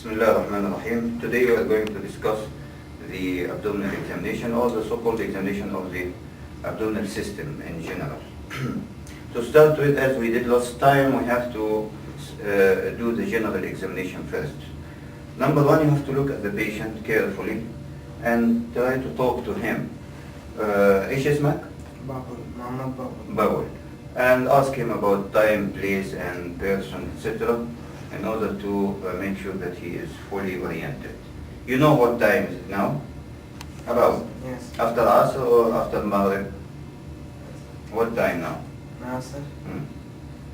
Bismillah ar-Rahman ar-Rahim. Today we are going to discuss the abdominal examination or the so-called examination of the abdominal system in general. To start with, as we did last time, we have to do the general examination first. Number one, you have to look at the patient carefully and try to talk to him. ايش اسمك؟ محمد Bawal. And ask him about time, place and person, etc. in order to make sure that he is fully oriented. You know what time is it now? About? Yes. After Asr or after Maghrib? What time now? Nasser. Hmm.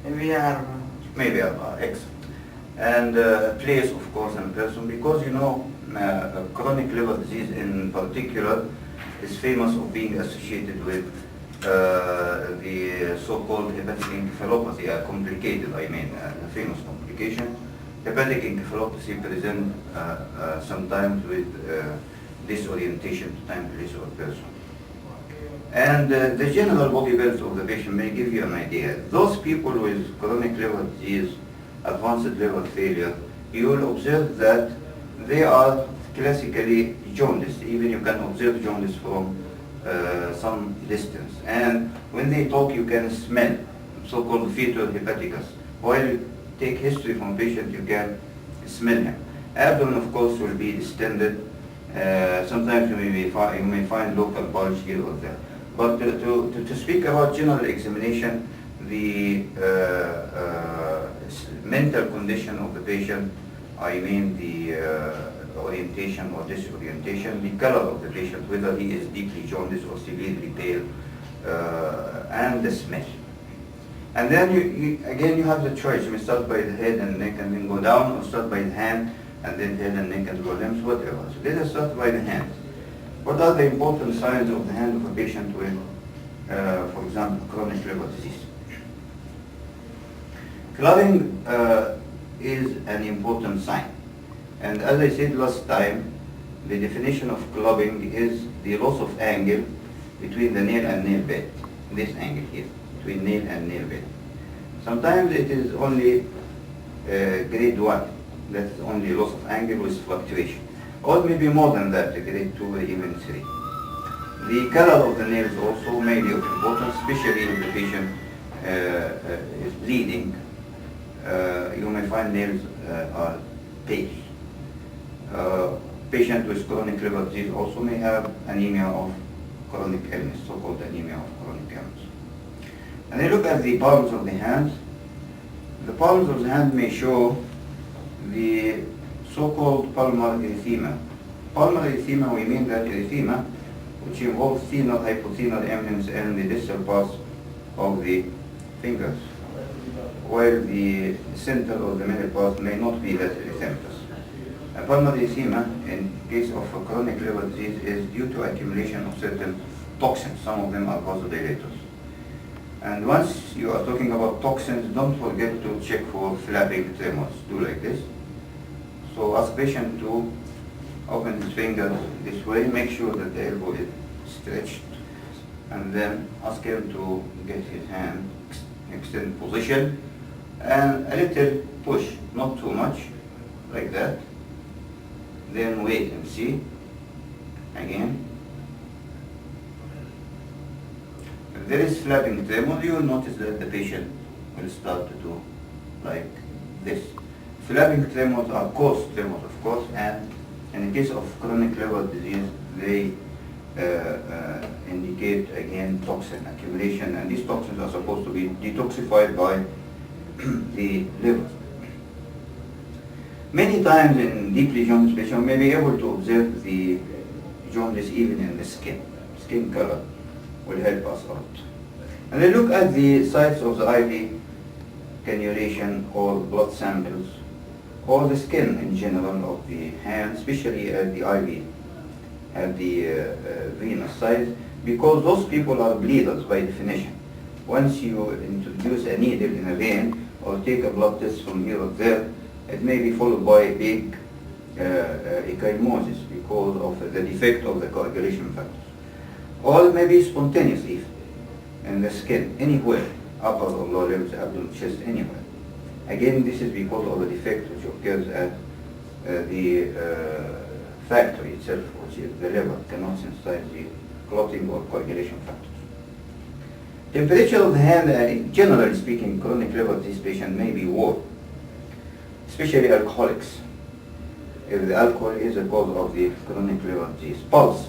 Maybe Arba. Maybe about excellent. And place, of course, and person, because you know chronic liver disease in particular is famous of being associated with the so-called hepatic encephalopathy, a complicated, a famous complication. Hepatic encephalopathy present sometimes with disorientation to time, place, or person. And the general body build of the patient may give you an idea. Those people with chronic liver disease, advanced liver failure, you will observe that they are classically jaundiced. Even you can observe jaundice from some distance. And when they talk, you can smell, so-called fetor hepaticus. While you take history from patient, you can smell him. Abdomen, of course, will be distended. Sometimes you may find local bulge here or there. But to speak about general examination, the mental condition of the patient, the orientation or disorientation, the color of the patient, whether he is deeply jaundiced or severely pale, and the smell. And then again you have the choice. You may start by the head and neck and then go down, or start by the hand and then head and neck and go limbs, whatever. So let us start by the hand. What are the important signs of the hand of a patient with, for example, chronic liver disease? Clubbing is an important sign. And as I said last time, the definition of clubbing is the loss of angle between the nail and nail bed. This angle here, between nail and nail bed. Sometimes it is only grade 1. That's only loss of angle with fluctuation. Or maybe more than that, grade 2 or even 3. The color of the nails also may be of importance, especially if the patient is bleeding. You may find nails are pale. Patient with chronic liver disease also may have anemia of chronic illness, so-called anemia of chronic illness. And then look at the palms of the hands. The palms of the hand may show the so-called palmar erythema. Palmar erythema, we mean that erythema which involves thenar, hypothenar eminence and the distal parts of the fingers, while the center or the middle part may not be that erythematous. Palmar erythema, in case of a chronic liver disease, is due to accumulation of certain toxins. Some of them are vasodilators. And once you are talking about toxins, don't forget to check for flapping tremors. Do like this. So ask patient to open his fingers this way, make sure that the elbow is stretched, and then ask him to get his hand extend position, and a little push, not too much, like that. Then wait and see. Again. If there is flapping tremor, you will notice that the patient will start to do like this. Flapping tremors are coarse tremors, of course, and in the case of chronic liver disease, they indicate again toxin accumulation, and these toxins are supposed to be detoxified by the liver. Many times in deeply jaundiced patients, we may be able to observe the jaundice even in the skin. Skin color will help us out. And then look at the sites of the IV cannulation or blood samples, or the skin in general of the hand, especially at the IV, at the venous side, because those people are bleeders by definition. Once you introduce a needle in a vein or take a blood test from here or there, it may be followed by a big ecchymosis because of the defect of the coagulation factors. Or it may be spontaneous even in the skin, anywhere, upper or lower limbs, abdomen, chest, anywhere. Again, this is because of a defect which occurs at the factor itself, which is the liver, cannot synthesize the clotting or coagulation factors. Temperature of the hand, generally speaking, chronic liver disease patient may be warm, especially alcoholics, if the alcohol is a cause of the chronic liver disease. Pulse.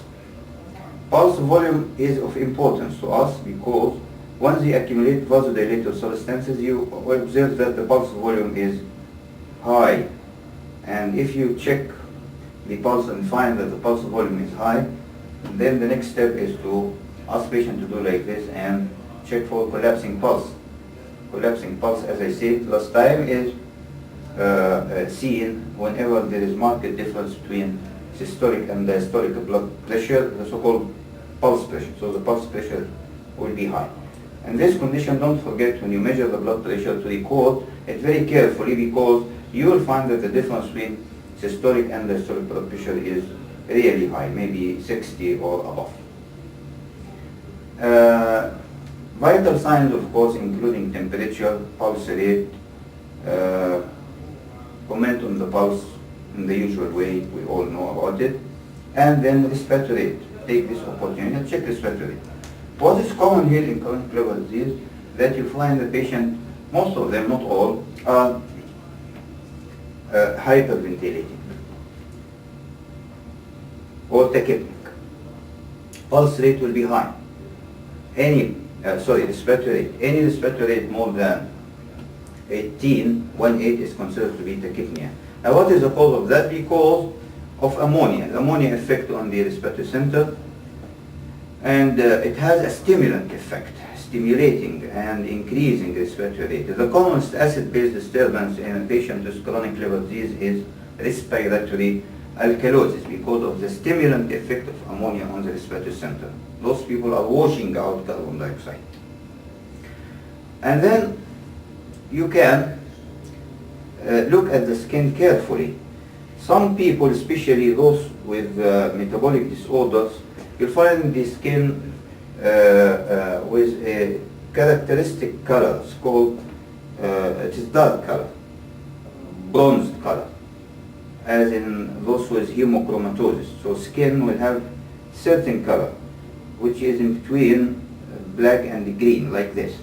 Pulse volume is of importance to us because once they accumulate vasodilator substances, you observe that the pulse volume is high. And if you check the pulse and find that the pulse volume is high, then the next step is to ask patient to do like this and check for collapsing pulse. Collapsing pulse, as I said last time, is seen whenever there is marked difference between systolic and diastolic blood pressure, the so-called pulse pressure. So the pulse pressure will be high. And this condition, don't forget when you measure the blood pressure to record it very carefully, because you will find that the difference between systolic and diastolic blood pressure is really high, maybe 60 or above. Vital signs, of course, including temperature, pulse rate, comment on the pulse in the usual way, we all know about it, and then respiratory rate. Take this opportunity and check respiratory rate. What is common here in chronic liver disease, that you find the patient, most of them, not all, are hyperventilating or tachypneic. Pulse rate will be high. Respiratory rate. Any respiratory rate more than 18 is considered to be tachypnea. Now what is the cause of that? Because of ammonia. The ammonia effect on the respiratory center, and it has a stimulant effect, stimulating and increasing respiratory rate. The commonest acid-base disturbance in a patient with chronic liver disease is respiratory alkalosis, because of the stimulant effect of ammonia on the respiratory center. Those people are washing out carbon dioxide. And then you can look at the skin carefully. Some people, especially those with metabolic disorders, you'll find the skin with a characteristic color. It's called, it is dark color, bronzed color, as in those with hemochromatosis. So skin will have certain color, which is in between black and green, like this.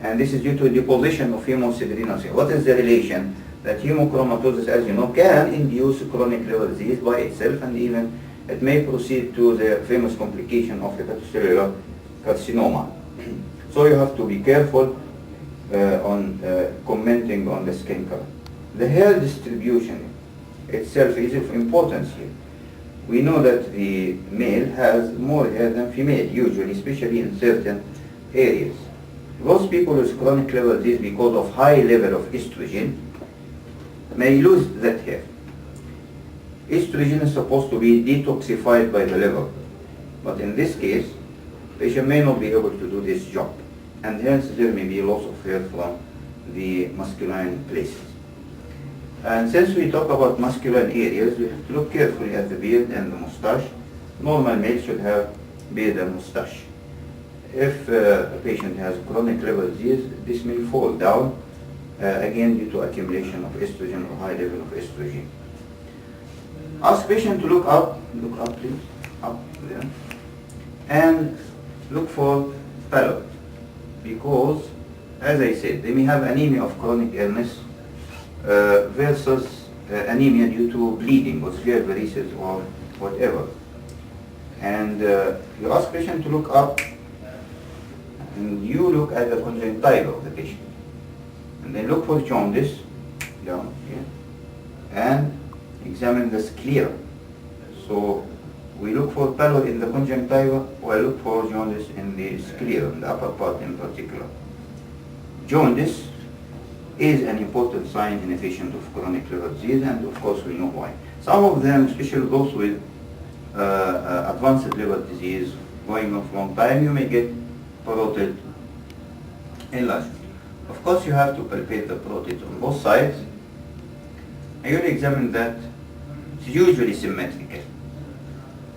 And this is due to deposition of hemosiderin. What is the relation? That hemochromatosis, as you know, can induce chronic liver disease by itself, and even it may proceed to the famous complication of hepatocellular carcinoma. So you have to be careful on commenting on the skin color. The hair distribution itself is of importance here. We know that the male has more hair than female, usually, especially in certain areas. Those people with chronic liver disease, because of high level of estrogen, may lose that hair. Estrogen is supposed to be detoxified by the liver, but in this case, patient may not be able to do this job, and hence there may be loss of hair from the masculine places. And since we talk about masculine areas, we have to look carefully at the beard and the mustache. Normal males should have beard and mustache. If a patient has chronic liver disease, this may fall down, again due to accumulation of estrogen or high level of estrogen. Ask patient to look up please, up there, and look for pallor, because, as I said, they may have anemia of chronic illness versus anemia due to bleeding or severe varices or whatever. And you ask patient to look up, and you look at the conjunctiva of the patient, and then look for jaundice down here, and examine the sclera. So we look for pallor in the conjunctiva, or look for jaundice in the sclera, in the upper part in particular. Jaundice is an important sign in a patient of chronic liver disease, and of course we know why. Some of them, especially those with advanced liver disease going on for a long time, you may get parotid enlargement. Of course you have to palpate the parotid on both sides, and you will examine that. It's usually symmetrical,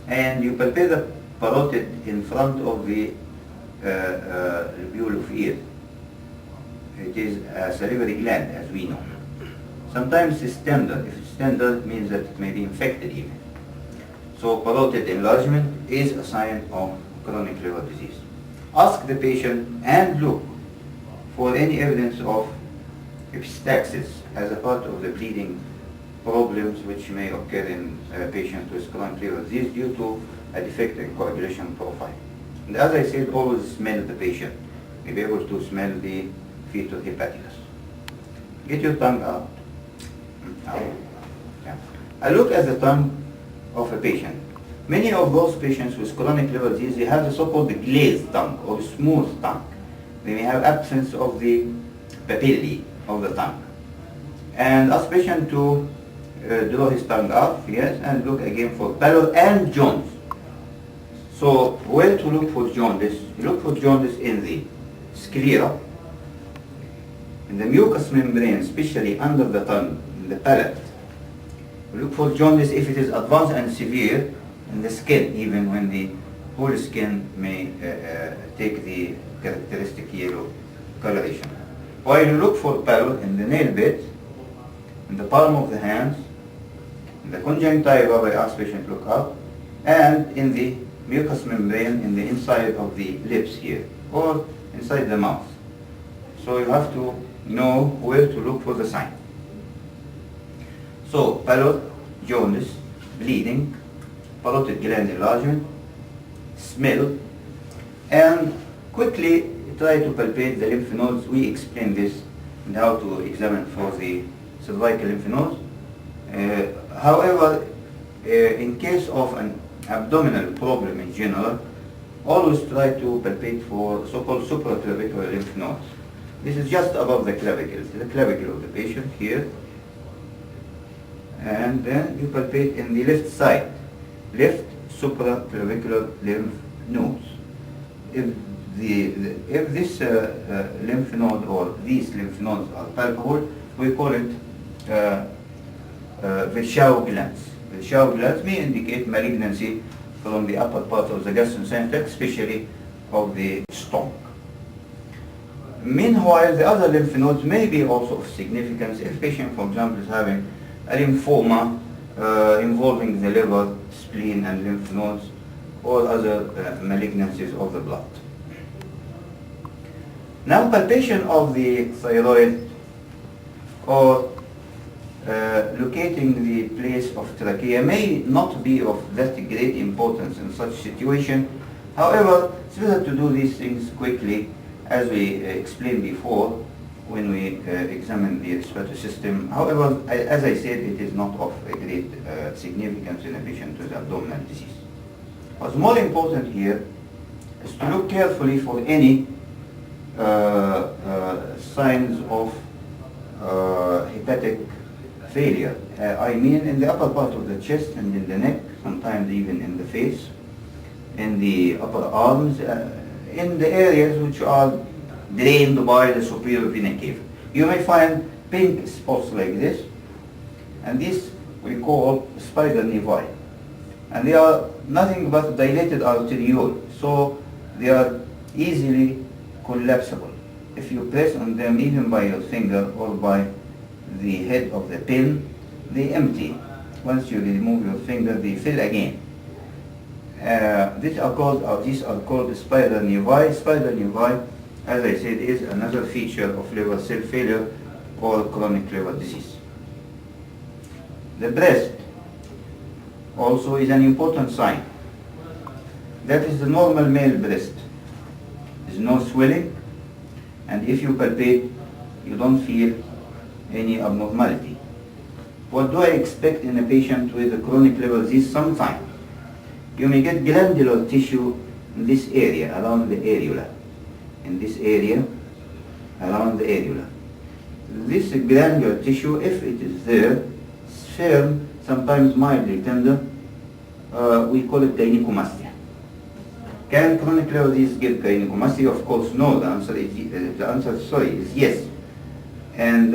and you palpate the parotid in front of the lobule of ear. It is a salivary gland, as we know. Sometimes it's tender. If it's tender, it means that it may be infected even. So parotid enlargement is a sign of chronic liver disease. Ask the patient and look for any evidence of epistaxis as a part of the bleeding problems which may occur in patients with chronic liver disease due to a defect in coagulation profile. And as I said, always smell the patient. You'll be able to smell the fetal hepaticus. Get your tongue out. Out. Yeah. I look at the tongue of a patient. Many of those patients with chronic liver disease, they have the so-called glazed tongue or smooth tongue. They may have absence of the papillae of the tongue. And ask patient to draw his tongue up, yes, and look again for pallor and jaundice. So where to look for jaundice? You look for jaundice in the sclera, in the mucous membrane, especially under the tongue, in the palate. You look for jaundice if it is advanced and severe in the skin, even when the whole skin may take the characteristic yellow coloration. While you look for pallor in the nail bed, in the palm of the hands, in the conjunctiva, I ask patient to look up, and in the mucous membrane in the inside of the lips here, or inside the mouth. So you have to know where to look for the sign. So pallor, jaundice, bleeding, parotid gland enlargement, smell, and quickly try to palpate the lymph nodes. We explain this and how to examine for the cervical lymph nodes. However, in case of an abdominal problem in general, always try to palpate for so-called supraclavicular lymph nodes. This is just above the clavicle. The clavicle of the patient here. And then you palpate in the left side, left supraclavicular lymph nodes. If this lymph node or these lymph nodes are palpable, we call it Virchow glands. Virchow glands may indicate malignancy from the upper part of the gastrointestinal, especially of the stomach. Meanwhile, the other lymph nodes may be also of significance if patient, for example, is having a lymphoma involving the liver, spleen, and lymph nodes, or other malignancies of the blood. Now, palpation of the thyroid or locating the place of trachea may not be of that great importance in such situation. However, it's better to do these things quickly, as we explained before when we examined the respiratory system. However, as I said, it is not of a great significance in a patient with abdominal disease. What's more important here is to look carefully for any signs of hepatic failure. I mean in the upper part of the chest and in the neck, sometimes even in the face, in the upper arms, in the areas which are drained by the superior vena cava. You may find pink spots like this, and this we call spider nevi. And they are nothing but dilated arteriole, so they are easily collapsible. If you press on them even by your finger or by the head of the pin, they empty. Once you remove your finger, they fill again. These are called spider nevi. Spider nevi, as I said, is another feature of liver cell failure or chronic liver disease. The breast also is an important sign. That is the normal male breast. There is no swelling, and if you palpate, you don't feel any abnormality. What do I expect in a patient with a chronic liver disease? Sometimes you may get glandular tissue in this area, around the areola. In this area, around the areola. This glandular tissue, if it is there, is firm, sometimes mildly tender, we call it gynecomastia. Can chronic liver disease give gynecomastia? Of course, no. The answer is yes. And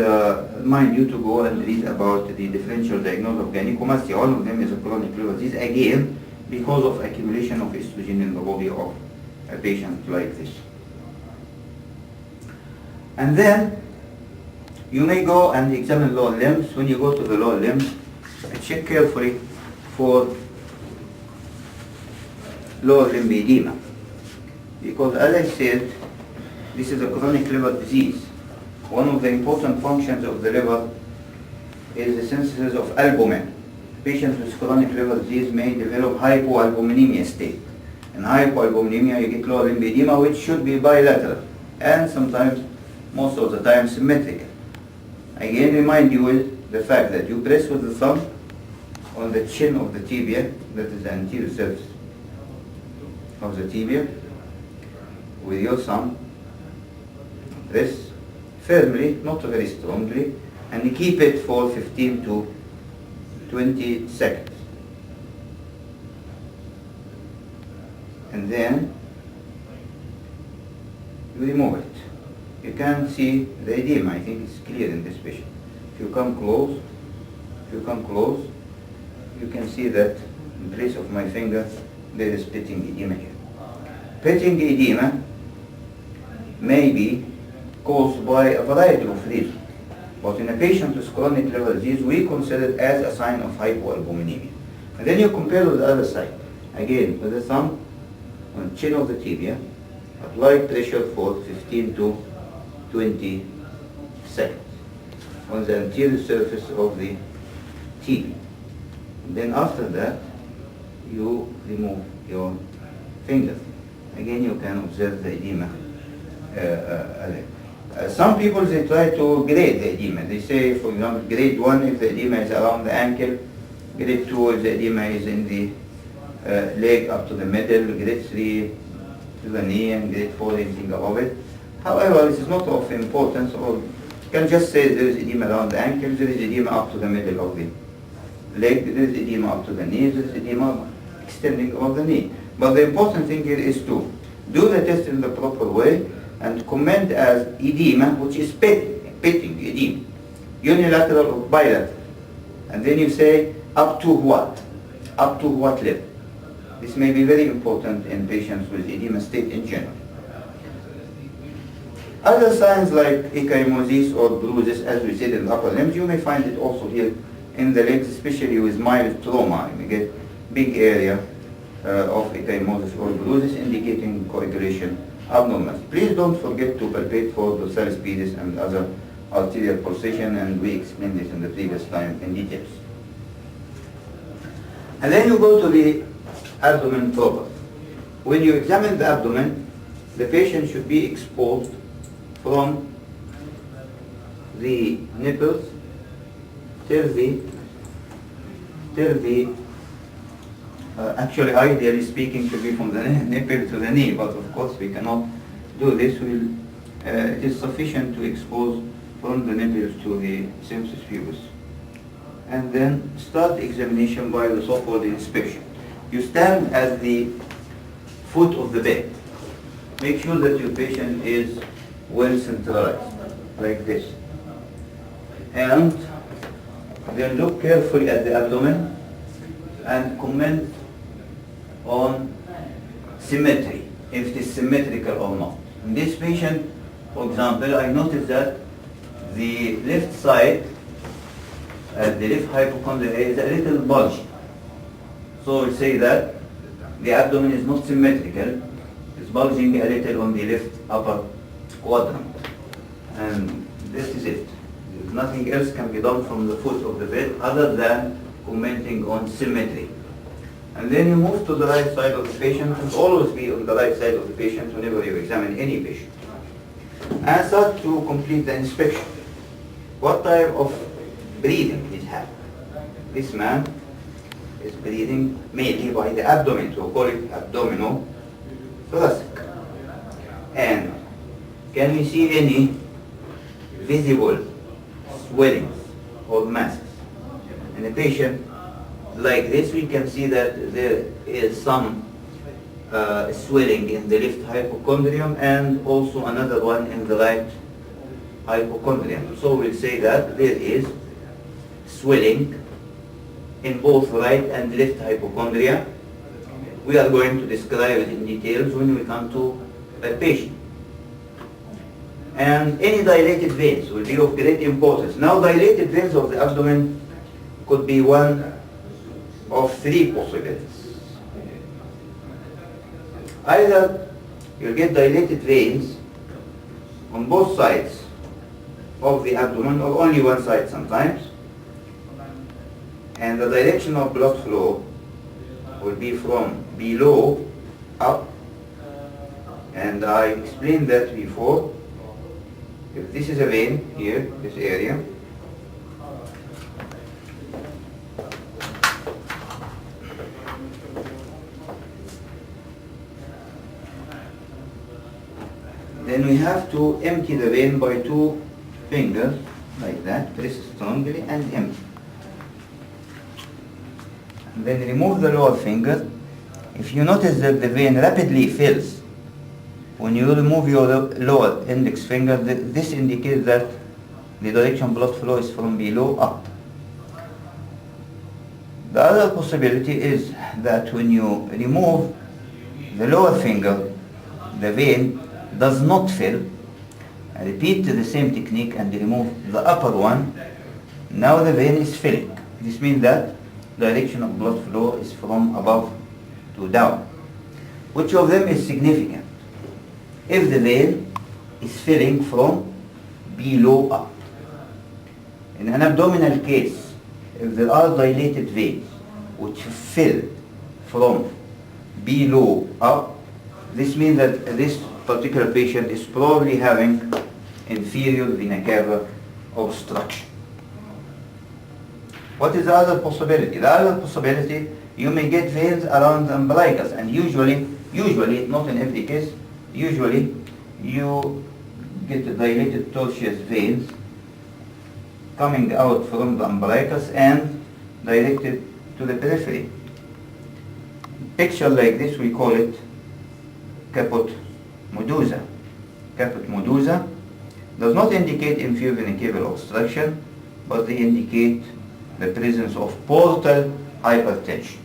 mind you to go and read about the differential diagnosis of gynecomastia. All of them is a chronic liver disease, again, because of accumulation of estrogen in the body of a patient like this. And then You may go and examine lower limbs. When you go to the lower limbs, check carefully for lower limb edema. Because as I said, this is a chronic liver disease. One of the important functions of the liver is the synthesis of albumin. Patients with chronic liver disease may develop hypoalbuminemia state. In hypoalbuminemia, you get lower limb edema, which should be bilateral, and sometimes, most of the time, symmetrical. Again, remind you with the fact that you press with the thumb on the chin of the tibia, that is the anterior surface of the tibia, with your thumb. Press firmly, not very strongly, and keep it for 15 to 20 seconds. And then you remove it. You can see the edema. I think it's clear in this patient. If you come close, you can see that in place of my finger there is pitting edema here. Pitting edema may be caused by a variety of reasons, but in a patient with chronic liver disease, we consider it as a sign of hypoalbuminemia. And then you compare with the other side. Again, with the thumb on the chin of the tibia, apply pressure for 15 to 20 seconds on the anterior surface of the tibia. Then after that, you remove your finger. Again, you can observe the edema. Some people, they try to grade the edema. They say, for example, grade 1 if the edema is around the ankle, grade 2 if the edema is in the leg up to the middle, grade 3 to the knee, and grade 4 anything above it. However, this is not of importance. Or you can just say there is edema around the ankle, there is edema up to the middle of the leg, there is edema up to the knee, there is edema extending above the knee. But the important thing here is to do the test in the proper way and comment as edema, which is pitting edema, unilateral or bilateral. And then you say up to what? Up to what level? This may be very important in patients with edema state in general. Other signs like ecchymosis or bruises, as we said in the upper limbs, you may find it also here in the legs, especially with mild trauma. You may get big area of ecchymosis or bruises indicating coagulation abnormality. Please don't forget to palpate for dorsalis pedis and other arterial pulsation, and we explained this in the previous time in details. And then you go to the abdomen proper. When you examine the abdomen, the patient should be exposed from the nipples till the actually, ideally speaking, should be from the nipple to the knee, but of course we cannot do this. It is sufficient to expose from the nipples to the symphysis pubis. And then start the examination by the so-called inspection. You stand at the foot of the bed. Make sure that your patient is well centralized, like this. And then look carefully at the abdomen and comment on symmetry, if it is symmetrical or not. In this patient, for example, I noticed that the left side, the left hypochondria is a little bulgy. So we say that the abdomen is not symmetrical, it's bulging a little on the left upper quadrant. And this is it. Nothing else can be done from the foot of the bed other than commenting on symmetry. And then you move to the right side of the patient, and always be on the right side of the patient whenever you examine any patient. And start to complete the inspection. What type of breathing is happening? This man is breathing mainly by the abdomen, so call it abdominothoracic. And can we see any visible swellings or masses? In a patient like this, we can see that there is some swelling in the left hypochondrium and also another one in the right hypochondrium. So we'll say that there is swelling in both right and left hypochondria. We are going to describe it in details when we come to the patient. and any dilated veins will be of great importance. Now, dilated veins of the abdomen could be one of three possibilities. Either you'll get dilated veins on both sides of the abdomen, or only one side sometimes, and the direction of blood flow will be from below up, and I explained that before. If this is a vein here, this area, then we have to empty the vein by two fingers, like that, press strongly and empty. And then remove the lower finger. If you notice that the vein rapidly fills, when you remove your lower index finger, this indicates that the direction of blood flow is from below up. The other possibility is that when you remove the lower finger, the vein does not fill. Repeat the same technique and remove the upper one. Now the vein is filling. This means that direction of blood flow is from above to down. Which of them is significant? If the vein is filling from below up. In an abdominal case, if there are dilated veins which fill from below up, this means that this particular patient is probably having inferior vena cava obstruction. What is the other possibility? The other possibility, you may get veins around the umbilicus, and usually, not in every case, usually you get dilated tortuous veins coming out from the umbilicus and directed to the periphery. Picture like this, we call it caput medusa. Caput medusa does not indicate inferior vena cava obstruction, but they indicate the presence of portal hypertension.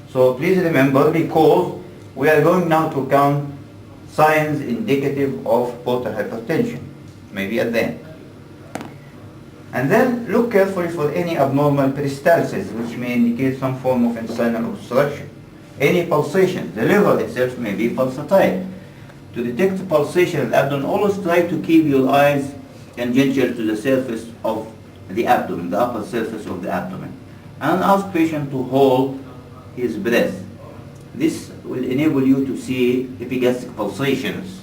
So please remember, because we are going now to count signs indicative of portal hypertension, maybe at the end. And then look carefully for any abnormal peristalsis, which may indicate some form of intestinal obstruction. Any pulsation, the liver itself may be pulsatile. To detect pulsation in the abdomen, always try to keep your eyes tangential to the surface of the abdomen, the upper surface of the abdomen. And ask patient to hold his breath. This will enable you to see epigastric pulsations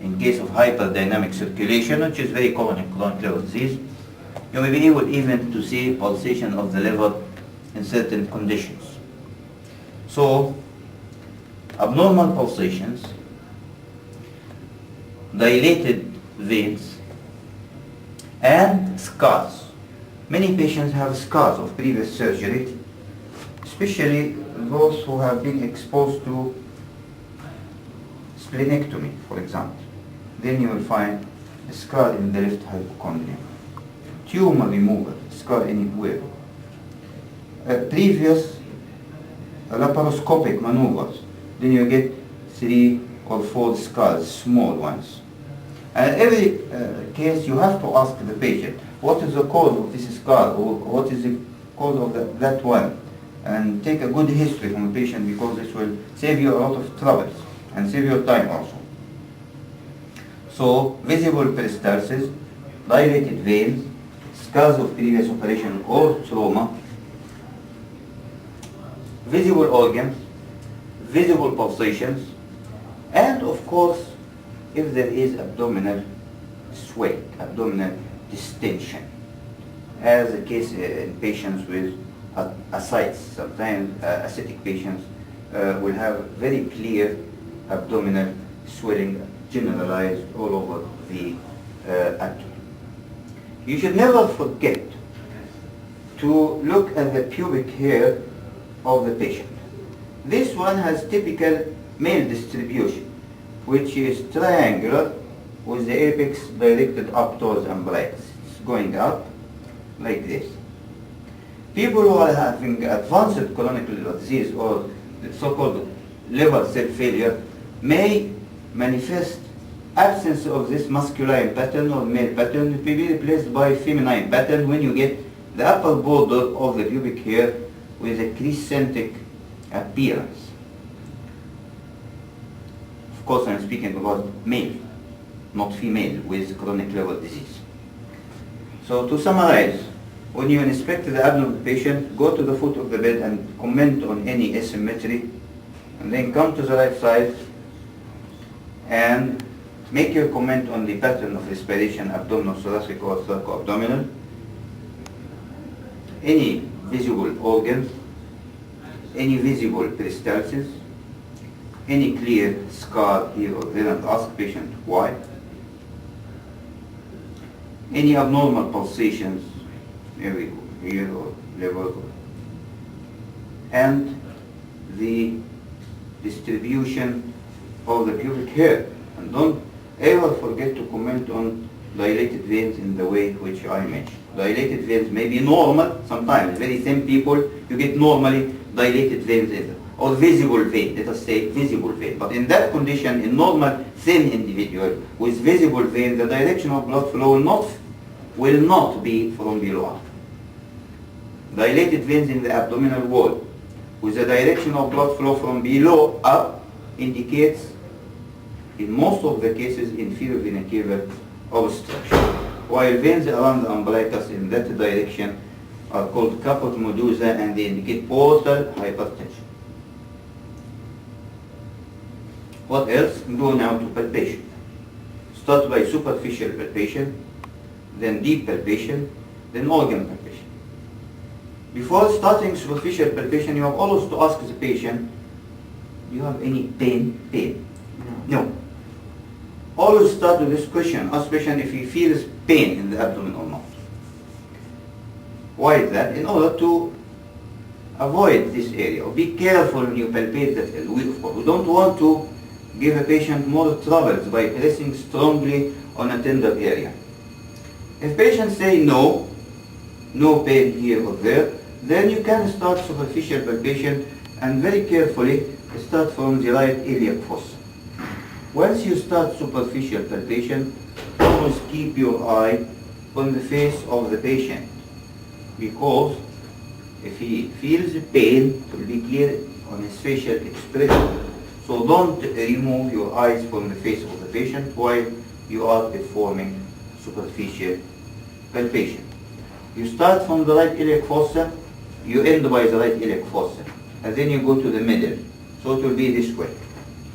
in case of hyperdynamic circulation, which is very common in chronic liver disease. You may be able even to see pulsation of the liver in certain conditions. So, abnormal pulsations, dilated veins, and scars. Many patients have scars of previous surgery, especially those who have been exposed to splenectomy, for example. Then you will find a scar in the left hypochondrium. Tumor removal, scar anywhere. Previous laparoscopic maneuvers, then you get 3 or 4 scars, small ones. And every case you have to ask the patient, what is the cause of this scar, or what is the cause of that one? And take a good history from the patient, because this will save you a lot of troubles and save your time also. So, visible peristalsis, dilated veins, scars of previous operation or trauma, visible organs, visible pulsations, and of course, if there is abdominal swelling, abdominal distension, as the case in patients with ascites. Sometimes ascitic patients will have very clear abdominal swelling, generalized all over the abdomen. You should never forget to look at the pubic hair of the patient. This one has typical male distribution, which is triangular with the apex directed up towards umbilicus. It's going up like this. People who are having advanced chronic liver disease or the so-called liver cell failure may manifest absence of this masculine pattern or male pattern, it may be replaced by feminine pattern when you get the upper border of the pubic hair with a crescentic appearance. Of course, I'm speaking about male, not female, with chronic liver disease. So to summarize, when you inspect the abdomen of the patient, go to the foot of the bed and comment on any asymmetry, and then come to the right side and make your comment on the pattern of respiration, abdominal, thoracic, or thoraco-abdominal, any visible organs, any visible peristalsis, any clear scar here or there, and ask patient why. Any abnormal pulsations, maybe here or liver, and the distribution of the pubic hair. And don't ever forget to comment on dilated veins in the way which I mentioned. Dilated veins may be normal sometimes. Very thin people, you get normally dilated veins in them. Or visible vein, let us say visible vein. But in that condition, in normal thin individual with visible vein, the direction of blood flow will not be from below up. Dilated veins in the abdominal wall with the direction of blood flow from below up indicates, in most of the cases, inferior vena cava obstruction, while veins around the umbilicus in that direction are called caput medusa, and they indicate portal hypertension. What else? Go now to palpation. Start by superficial palpation, then deep palpation, then organ palpation. Before starting superficial palpation, you have always to ask the patient, do you have any pain? No. Always start with this question. Ask patient if he feels pain in the abdomen or not. Why is that? In order to avoid this area, or be careful when you palpate that area. We don't want to give a patient more troubles by pressing strongly on a tender area. If patients say no pain here or there, then you can start superficial palpation and very carefully start from the right iliac fossa. Once you start superficial palpation, always keep your eye on the face of the patient, because if he feels pain, it will be clear on his facial expression. So don't remove your eyes from the face of the patient while you are performing superficial palpation. You start from the right iliac fossa, you end by the right iliac fossa, and then you go to the middle. So it will be this way.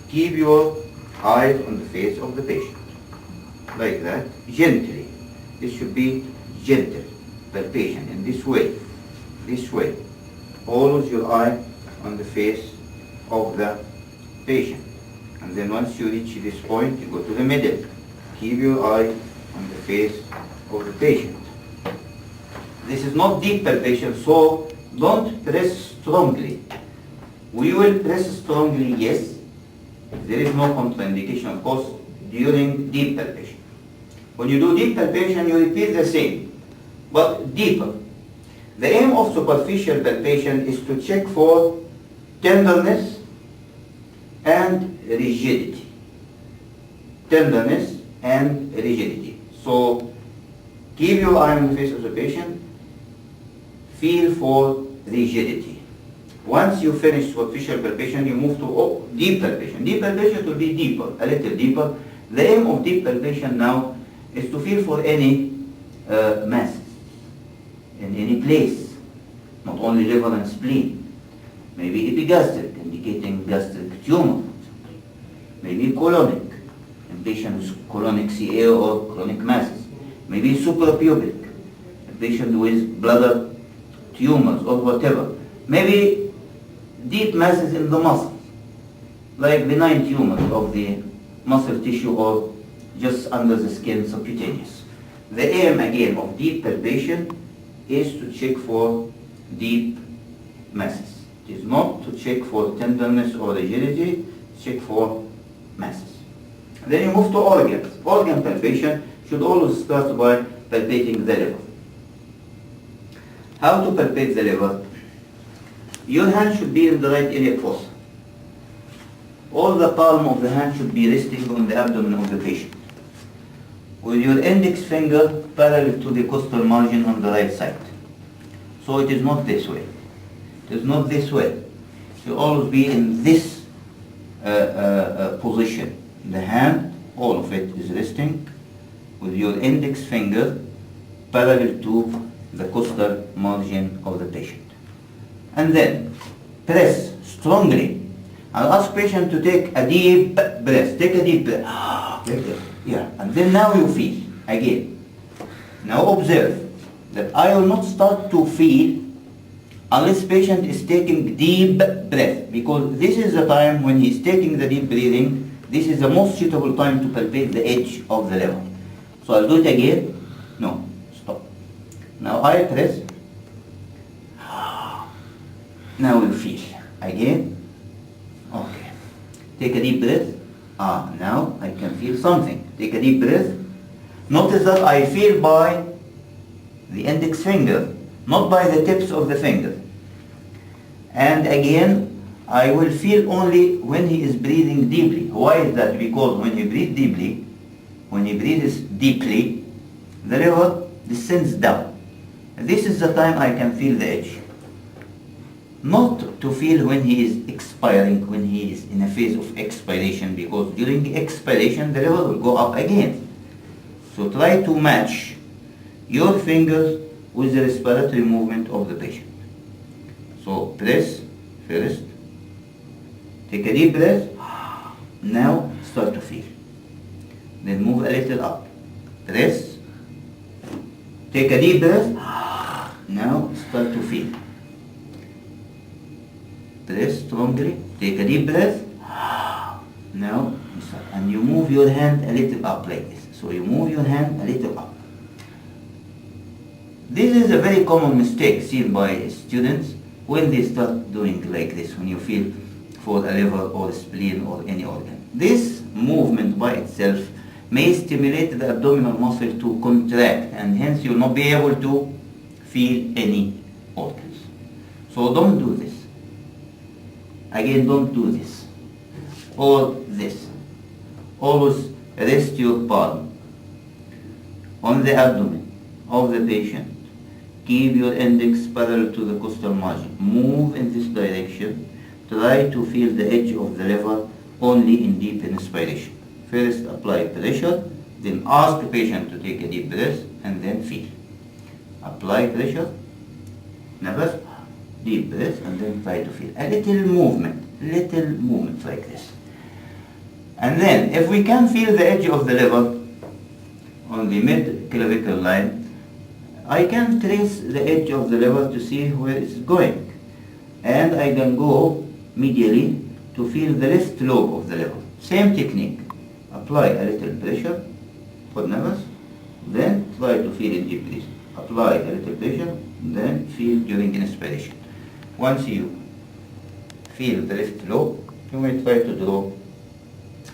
Keep your eyes on the face of the patient, like that, gently. This should be gentle palpation in this way. Always your eye on the face of the patient. And then once you reach this point, you go to the middle. Keep your eye on the face of the patient. This is not deep palpation, so don't press strongly. We will press strongly, yes. There is no contraindication, of course, during deep palpation. When you do deep palpation, you repeat the same, but deeper. The aim of superficial palpation is to check for tenderness and rigidity. Tenderness and rigidity. So keep your eye on the face of the patient, feel for rigidity. Once you finish superficial palpation, you move to deep palpation. Deep palpation will be deeper, a little deeper. The aim of deep palpation now is to feel for any masses in any place, not only liver and spleen. Maybe epigastric, indicating gastric tumor. Maybe colonic, in patients with colonic CA or chronic masses. Maybe suprapubic, a patient with bladder tumors or whatever. Maybe deep masses in the muscles, like benign tumors of the muscle tissue or just under the skin, subcutaneous. The aim again of deep palpation is to check for deep masses. It is not to check for tenderness or rigidity, check for masses. Then you move to organs. Organ palpation should always start by palpating the liver. How to palpate the liver? Your hand should be in the right iliac fossa. All the palm of the hand should be resting on the abdomen of the patient, with your index finger parallel to the costal margin on the right side. So it is not this way. It is not this way. You always be in this position. The hand, all of it is resting with your index finger parallel to the costal margin of the patient. And then press strongly and ask patient to take a deep breath. Take a deep breath. Like this. Yeah. And then now you feel again. Now observe that I will not start to feel unless patient is taking deep breath, because this is the time when he is taking the deep breathing. This is the most suitable time to palpate the edge of the lever. So I'll do it again. No, stop. Now I press. Now you feel again. Okay. Take a deep breath. Now I can feel something. Take a deep breath. Notice that I feel by the index finger, not by the tips of the finger. And again, I will feel only when he is breathing deeply. Why is that? Because when he breathes deeply, the lever descends down. This is the time I can feel the edge. Not to feel when he is expiring, when he is in a phase of expiration, because during expiration the lever will go up again. So try to match your fingers with the respiratory movement of the patient. So press first, take a deep breath, now start to feel. Then move a little up. Press, take a deep breath, now start to feel. Press strongly, take a deep breath, now start. And you move your hand a little up like this. So you move your hand a little up. This is a very common mistake seen by students when they start doing like this, when you feel for a liver or a spleen or any organ. This movement by itself may stimulate the abdominal muscle to contract, and hence you will not be able to feel any organs. So don't do this. Again, don't do this or this. Always rest your palm on the abdomen of the patient. Keep your index parallel to the costal margin. Move in this direction. Try to feel the edge of the lever only in deep inspiration. First apply pressure, then ask the patient to take a deep breath, and then feel. Apply pressure, never deep breath, and then try to feel. A little movement like this. And then if we can feel the edge of the lever on the mid-clavicle line, I can trace the edge of the lever to see where it's going. And I can go medially to feel the left lobe of the lever. Same technique. Apply a little pressure for nerves, then try to feel in deep breath. Apply a little pressure, then feel during inspiration. Once you feel the left lobe, you may try to draw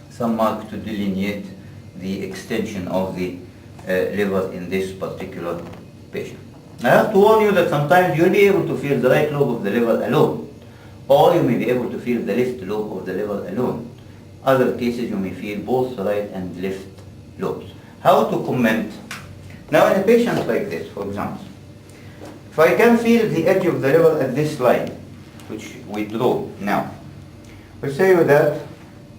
some mark to delineate the extension of the liver in this particular patient. I have to warn you that sometimes you'll be able to feel the right lobe of the liver alone, or you may be able to feel the left lobe of the liver alone. Other cases you may feel both right and left lobes. How to comment? Now in a patient like this, for example, if I can feel the edge of the liver at this line, which we draw now, we say that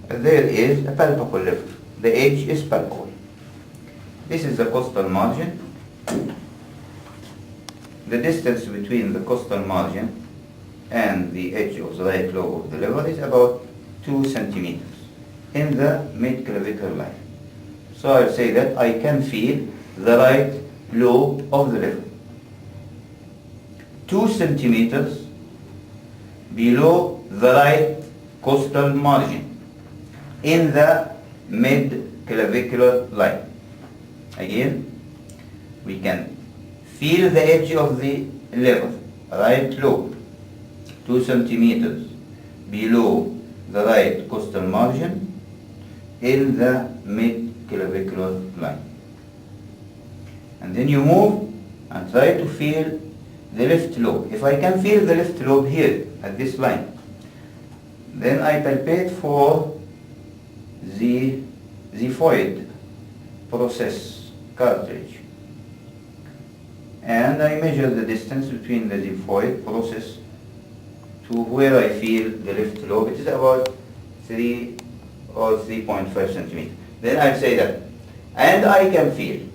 there is a palpable liver. The edge is palpable. This is the costal margin. The distance between the costal margin and the edge of the right lobe of the liver is about 2 centimeters in the mid-clavicle line. So I'll say that I can feel the right lobe of the liver 2 centimeters below the right costal margin in the mid-clavicular line. Again, we can feel the edge of the liver, right lobe, 2 centimeters below the right costal margin in the mid-clavicular line. And then you move and try to feel the left lobe. If I can feel the left lobe here at this line, Then I palpate for the xiphoid process cartridge. And I measure the distance between the xiphoid process to where I feel the left lobe. It is about 3 or 3.5 centimeters. Then I say that. And I can feel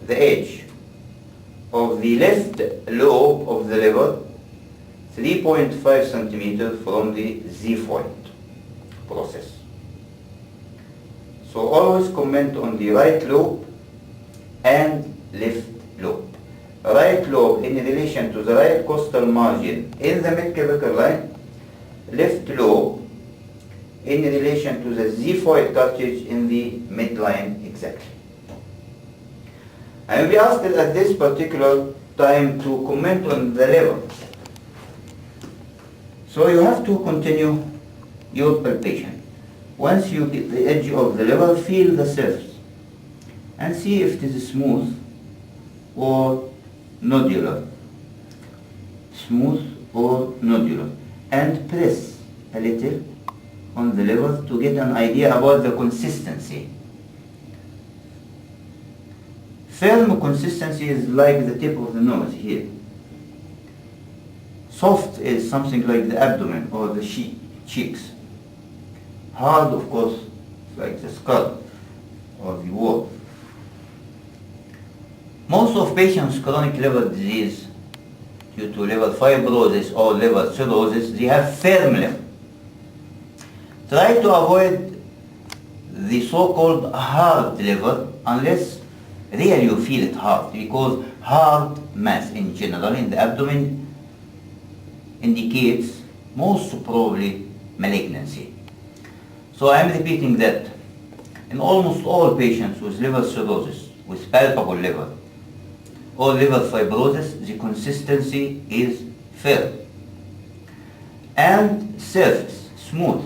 the edge of the left lobe of the liver 3.5 centimeters from the xiphoid process. So always comment on the right lobe and left lobe. Right lobe in relation to the right costal margin in the mid-clavicle line, left lobe in relation to the xiphoid cartilage in the midline exactly. I will be asked at this particular time to comment on the level. So you have to continue your palpation. Once you get the edge of the level, feel the surface and see if it is smooth or nodular. Smooth or nodular. And press a little on the level to get an idea about the consistency. Firm consistency is like the tip of the nose here. Soft is something like the abdomen or the cheeks. Hard, of course, like the skull or the wall. Most of patients with chronic liver disease due to liver fibrosis or liver cirrhosis, they have firm liver. Try to avoid the so-called hard liver unless really you feel it hard, because hard mass in general in the abdomen indicates most probably malignancy. So I am repeating that in almost all patients with liver cirrhosis, with palpable liver, or liver fibrosis, the consistency is firm and surface smooth.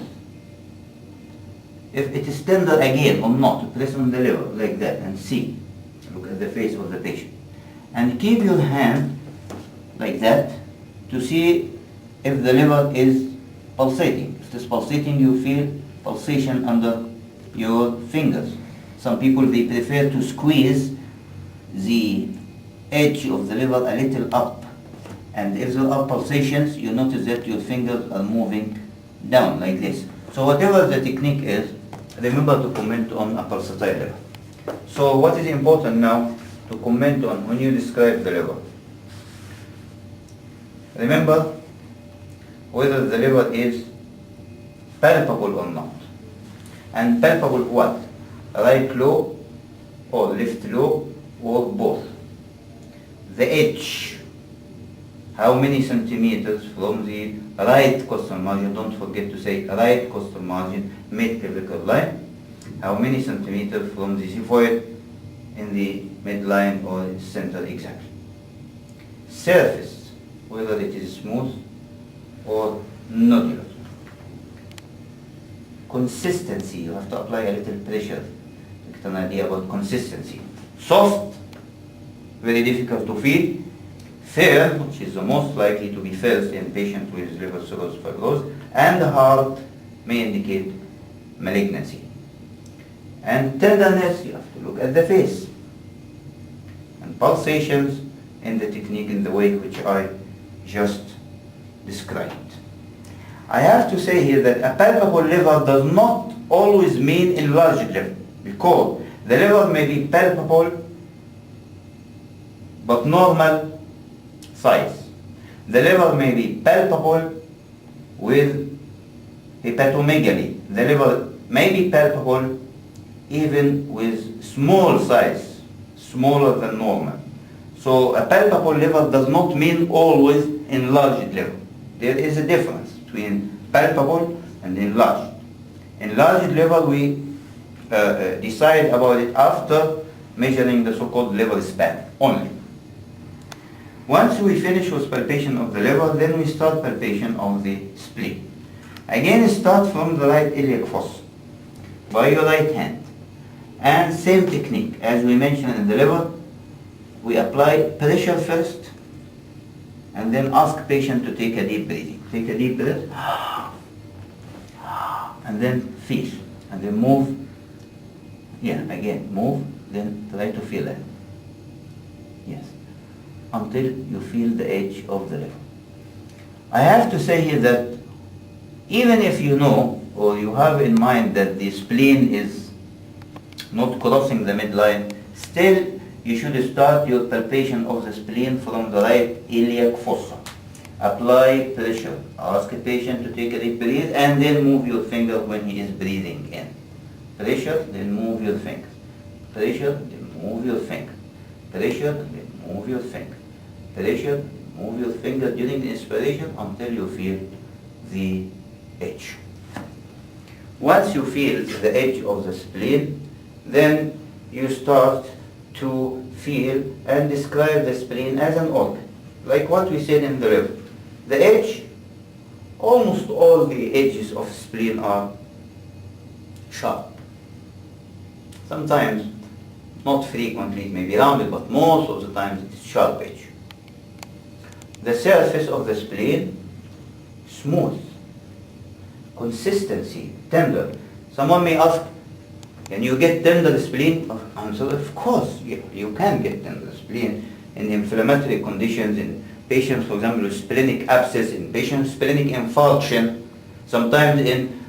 If it is tender again or not, press on the liver like that and see. Look at the face of the patient. And keep your hand like that to see if the liver is pulsating. If it is pulsating, you feel pulsation under your fingers. Some people, they prefer to squeeze the edge of the liver a little up. And if there are pulsations, you notice that your fingers are moving down like this. So whatever the technique is, remember to comment on a pulsatile liver. So what is important now to comment on when you describe the liver? Remember whether the liver is palpable or not. And palpable what? Right lobe or left lobe or both. The edge, how many centimeters from the right costal margin, don't forget to say right costal margin, mid-clavicle line, how many centimeters from the xiphoid in the midline or center exactly. Surface, whether it is smooth or nodular. Consistency, you have to apply a little pressure to get an idea about consistency. Soft, very difficult to feel. Firm, which is the most likely to be felt in patients with liver cirrhosis fibrosis, and hard may indicate malignancy. And tenderness, you have to look at the face. And pulsations in the technique in the way which I just described. I have to say here that a palpable liver does not always mean enlarged liver, because the liver may be palpable but normal size. The liver may be palpable with hepatomegaly. The liver may be palpable even with small size, smaller than normal. So a palpable liver does not mean always enlarged liver. There is a difference between palpable and enlarged. Enlarged liver, we decide about it after measuring the so-called liver span only. Once we finish with palpation of the liver, then we start palpation of the spleen. Again, start from the right iliac fossa by your right hand. And same technique as we mentioned in the liver, we apply pressure first and then ask patient to take a deep breathing. Take a deep breath and then feel, and then move. Yeah, again, move, then try to feel it. Yes, until you feel the edge of the level. I have to say here that even if you know or you have in mind that the spleen is not crossing the midline, still you should start your palpation of the spleen from the right iliac fossa. Apply pressure. Ask a patient to take a deep breath and then move your finger when he is breathing in. Pressure, then move your finger. Pressure, then move your finger. Pressure, then move your finger. Pressure, move your finger during the inspiration until you feel the edge. Once you feel the edge of the spleen, then you start to feel and describe the spleen as an organ, like what we said in the river. The edge, almost all the edges of spleen are sharp. Sometimes, not frequently, it may be rounded, but most of the time it is sharp edge. The surface of the spleen, smooth. Consistency, tender. Someone may ask, can you get tender spleen? Answer, of course, you can get tender spleen in inflammatory conditions, in patients, for example, with splenic abscess, in patients with splenic infarction, sometimes in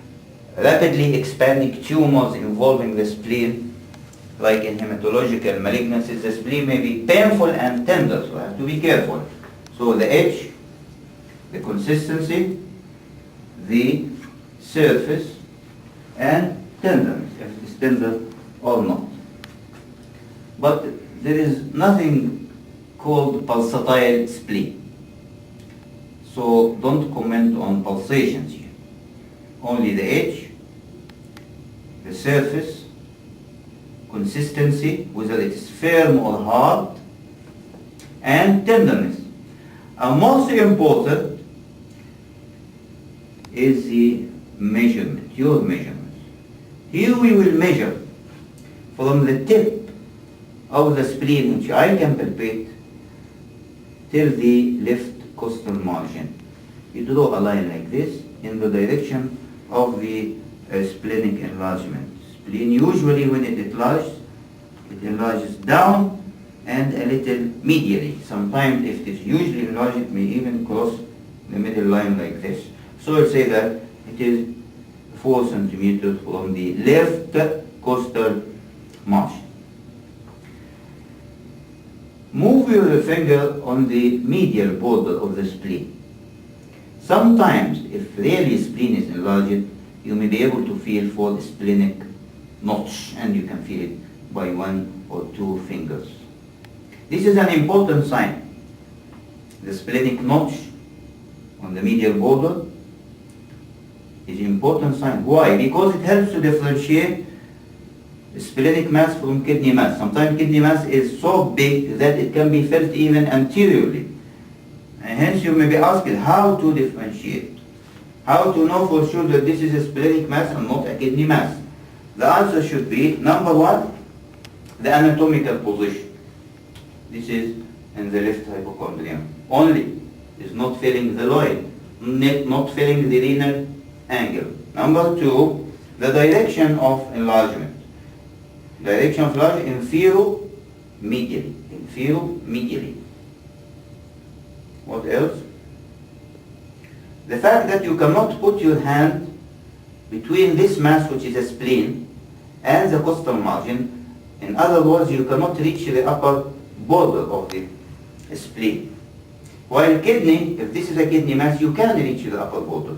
rapidly expanding tumors involving the spleen, like in hematological malignancies. The spleen may be painful and tender, so I have to be careful. So the edge, the consistency, the surface, and tenderness, if it is tender or not. But there is nothing called pulsatile spleen. So don't comment on pulsations here. Only the edge, the surface, consistency, whether it is firm or hard, and tenderness. And most important is the measurement, your measurement. Here we will measure from the tip of the spleen, which I can palpate, till the left costal margin. You draw a line like this in the direction of the splenic enlargement. Spleen, usually when it enlarges down and a little medially. Sometimes if it is usually enlarged, it may even cross the middle line like this. So we'll say that it is 4 centimeters from the left costal margin. Move your finger on the medial border of the spleen. Sometimes, if really spleen is enlarged, you may be able to feel for the splenic notch, and you can feel it by 1 or 2 fingers. This is an important sign. The splenic notch on the medial border is an important sign. Why? Because it helps to differentiate splenic mass from kidney mass. Sometimes kidney mass is so big that it can be felt even anteriorly. And hence you may be asked how to differentiate. How to know for sure that this is a splenic mass and not a kidney mass. The answer should be, number 1, the anatomical position. This is in the left hypochondrium. Only. It's not filling the loin, not filling the renal angle. Number 2, the direction of enlargement. Direction of enlargement, infero-medially. Infero-medially. What else? The fact that you cannot put your hand between this mass, which is a spleen, and the costal margin. In other words, you cannot reach the upper border of the spleen. While kidney, if this is a kidney mass, you can reach the upper border.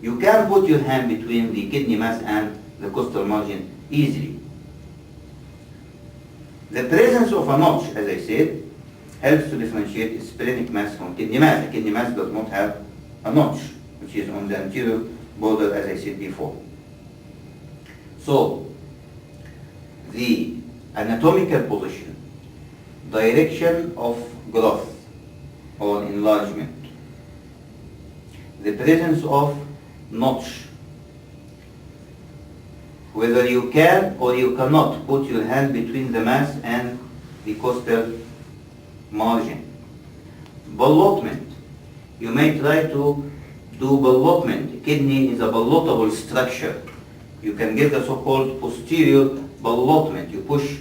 You can put your hand between the kidney mass and the costal margin easily. The presence of a notch, as I said, helps to differentiate splenic mass from kidney mass. The kidney mass does not have a notch, which is on the anterior border, as I said before. So, the anatomical position, direction of growth or enlargement, the presence of notch, whether you can or you cannot put your hand between the mass and the costal margin. Ballotment. You may try to do ballotment. Kidney is a ballotable structure. You can get the so-called posterior ballotment. You push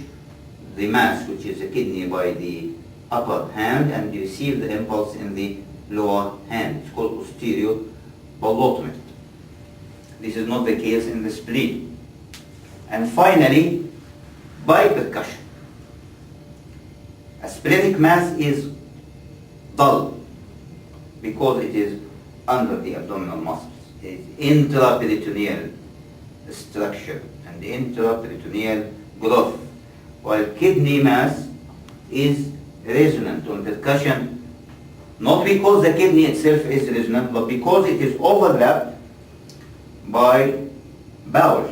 the mass, which is the kidney, by the upper hand and you receive the impulse in the lower hand. It's called posterior ballotment. This is not the case in the spleen. And finally, bipercussion. A splenic mass is dull because it is under the abdominal muscles. It is intraperitoneal structure and intraperitoneal growth, while kidney mass is resonant on percussion, not because the kidney itself is resonant, but because it is overlapped by bowel,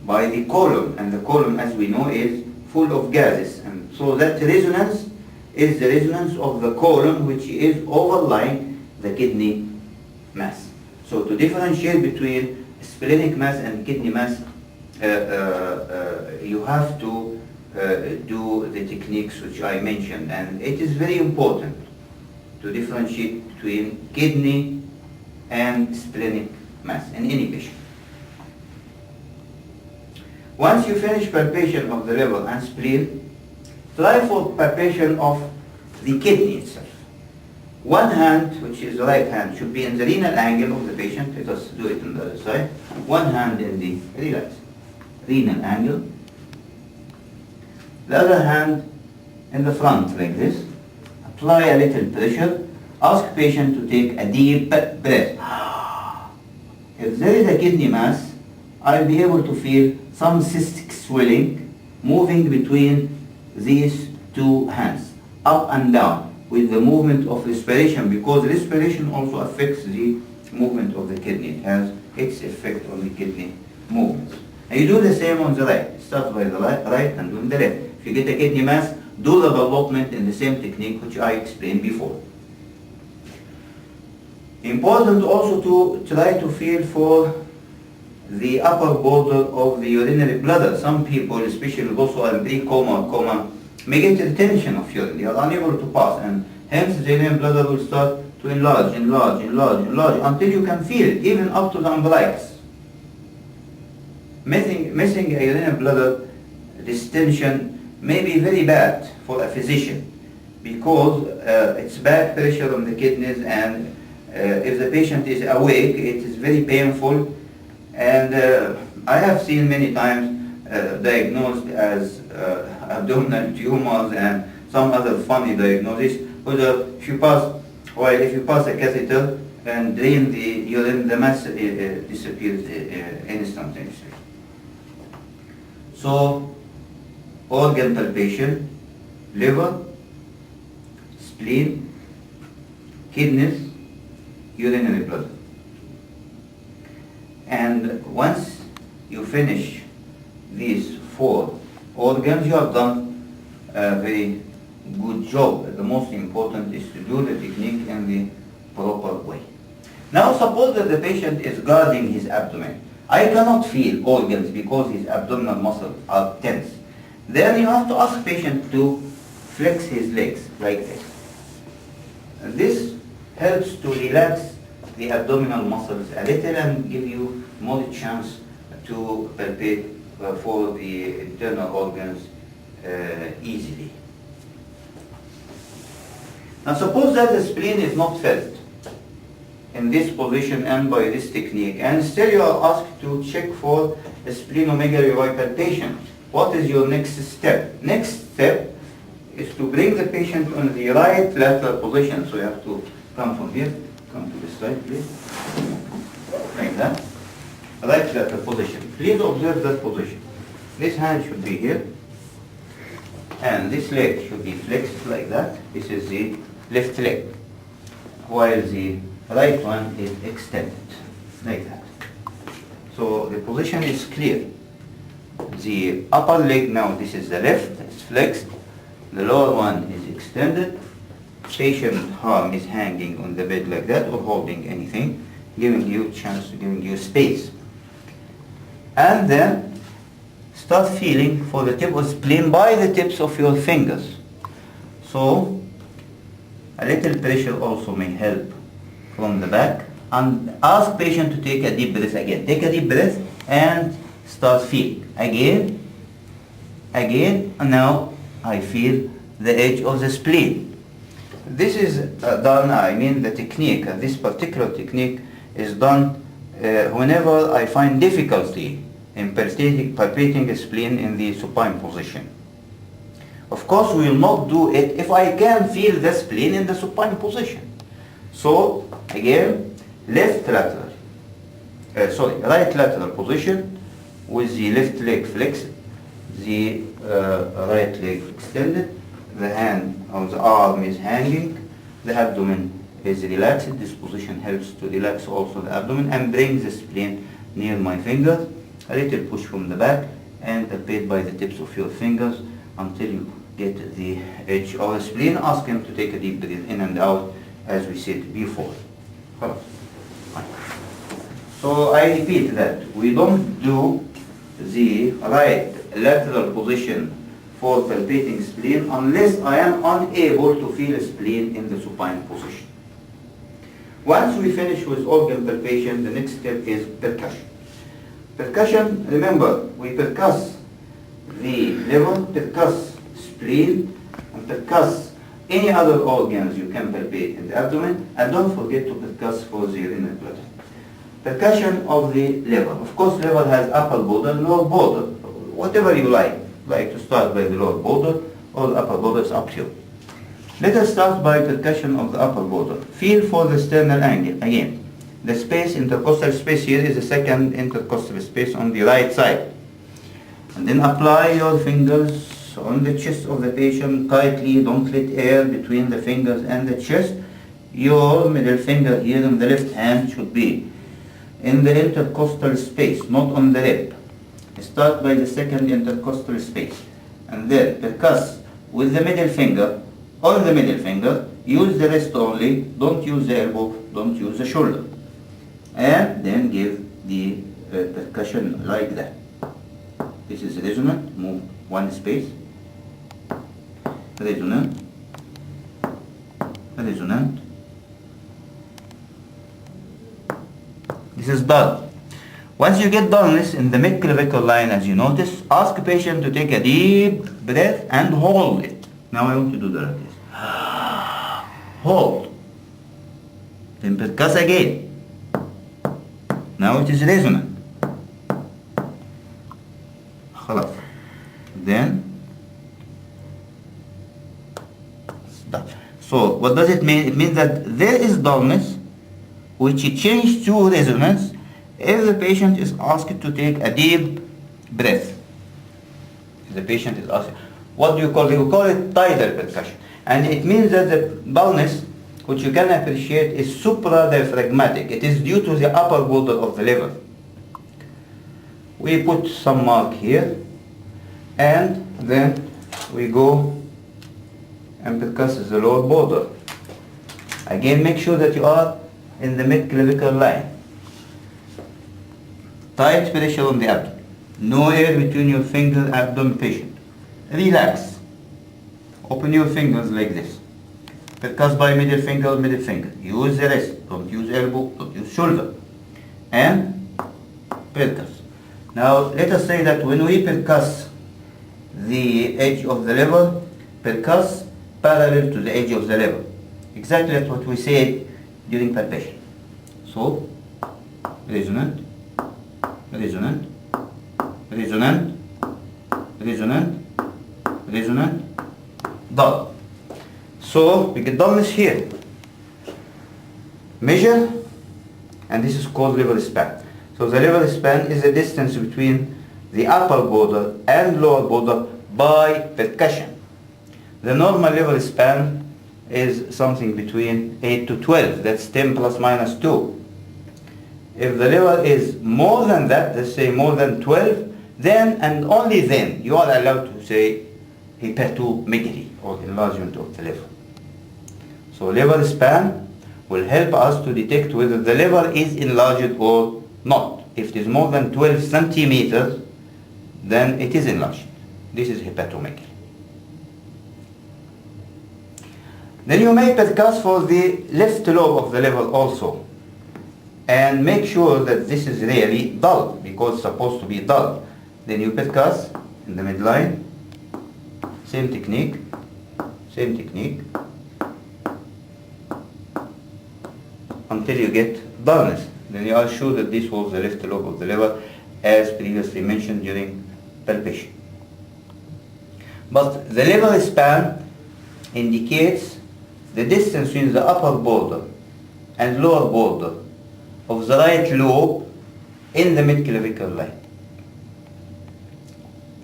by the colon, and the colon, as we know, is full of gases, and so that resonance is the resonance of the colon, which is overlying the kidney mass. So to differentiate between splenic mass and kidney mass, you have to do the techniques which I mentioned, and it is very important to differentiate between kidney and splenic mass in any patient. Once you finish palpation of the liver and spleen, try for palpation of the kidney itself. One hand, which is the right hand, should be in the renal angle of the patient. Let us do it on the other side. One hand in the renal angle. The other hand in the front like this. Apply a little pressure. Ask patient to take a deep breath. If there is a kidney mass, I'll be able to feel some cystic swelling moving between these two hands, up and down, with the movement of respiration, because respiration also affects the movement of the kidney. It has its effect on the kidney movements. And you do the same on the right. Start by the right and on the left. If you get a kidney mass, do the ballotment in the same technique which I explained before. Important also to try to feel for the upper border of the urinary bladder. Some people, especially those who are in pre-coma or coma, may get retention of urine. They are unable to pass, and hence the urinary bladder will start to enlarge until you can feel it, even up to the umbilicus. Missing a urinary bladder distension may be very bad for a physician because it's bad pressure on the kidneys, and if the patient is awake, it is very painful. And I have seen many times diagnosed as abdominal tumors and some other funny diagnoses. If you pass a catheter and drain the urine, the mass disappears instantaneously. So, organ palpation, liver, spleen, kidneys, urinary bladder. And once you finish these 4 organs, you have done a very good job. The most important is to do the technique in the proper way. Now suppose that the patient is guarding his abdomen. I cannot feel organs because his abdominal muscles are tense. Then you have to ask patient to flex his legs like this. And this helps to relax the abdominal muscles a little and give you more chance to palpate for the internal organs easily. Now suppose that the spleen is not felt in this position and by this technique, and still you are asked to check for the splenomegaly by palpation. What is your next step? Next step is to bring the patient on the right lateral position. So you have to come from here, come to this side, please. Like that. Right lateral position. Please observe that position. This hand should be here, and this leg should be flexed like that. This is the left leg, while the right one is extended, like that. So the position is clear. The upper leg now, this is the left, it's flexed. The lower one is extended. Patient arm is hanging on the bed like that, or holding anything, giving you chance, giving you space. And then start feeling for the tip of the spleen by the tips of your fingers. So a little pressure also may help from the back. and ask patient to take a deep breath again. Take a deep breath and start feeling. Again, and now I feel the edge of the spleen. This is done, the technique, this particular technique is done whenever I find difficulty in palpating a spleen in the supine position. Of course, we will not do it if I can feel the spleen in the supine position. So, again, right lateral position with the left leg flexed, the right leg extended, the hand or the arm is hanging, the abdomen is relaxed. This position helps to relax also the abdomen and brings the spleen near my fingers. A little push from the back and palpate by the tips of your fingers until you get the edge of the spleen. Ask him to take a deep breath in and out as we said before. So I repeat that we don't do the right lateral position for palpating spleen unless I am unable to feel a spleen in the supine position. Once we finish with organ palpation, the next step is percussion. Percussion, remember, we percuss the liver, percuss spleen, and percuss any other organs you can palpate in the abdomen, and don't forget to percuss for the renal bladder. Percussion of the liver. Of course, liver has upper border, lower border, whatever you like. Like to start by the lower border or the upper border is up to you. Let us start by percussion of the upper border. Feel for the sternal angle. Again, the space, intercostal space here is the second intercostal space on the right side. And then apply your fingers on the chest of the patient tightly. Don't let air between the fingers and the chest. Your middle finger here on the left hand should be in the intercostal space, not on the lip. Start by the second intercostal space and then percuss with the middle finger on the middle finger. Use the wrist only, don't use the elbow, don't use the shoulder. And then give the percussion like that. This is resonant, move one space. Resonant, resonant. This is done. Once you get dullness in the mid-clavicle line, as you notice, ask the patient to take a deep breath and hold it. Now I want you to do that like this. Hold. Then percuss again. Now it is resonant. خلاص. Then stop. So what does it mean? It means that there is dullness which changes to resonance if the patient is asked to take a deep breath. If the patient is asked, what do you call it? We call it tidal percussion. And it means that the dullness, which you can appreciate, is supradiaphragmatic. It is due to the upper border of the liver. We put some mark here, and then we go and percuss the lower border. Again, make sure that you are in the mid-clavicle line. Tight pressure on the abdomen. No air between your finger and abdomen patient. Relax. Open your fingers like this. Percuss by middle finger. Use the wrist. Don't use elbow. Don't use shoulder. And percuss. Now let us say that when we percuss the edge of the liver, percuss parallel to the edge of the liver. Exactly that's what we said during palpation. So, resonant, resonant, resonant, resonant, resonant, dull. So we get dullness here. Measure, and this is called liver span. So the liver span is the distance between the upper border and lower border by percussion. The normal liver span is something between 8 to 12. That's 10 plus minus 2. If the liver is more than that, let's say more than 12, then and only then you are allowed to say hepatomegaly or enlargement of the liver. So liver span will help us to detect whether the liver is enlarged or not. If it is more than 12 centimeters, then it is enlarged. This is hepatomegaly. Then you may percuss for the left lobe of the liver also. and make sure that this is really dull, because it's supposed to be dull. Then you percuss in the midline, same technique, until you get dullness. Then you are sure that this was the left lobe of the liver, as previously mentioned during palpation. But the liver span indicates the distance between the upper border and lower border of the right lobe in the midclavicular line.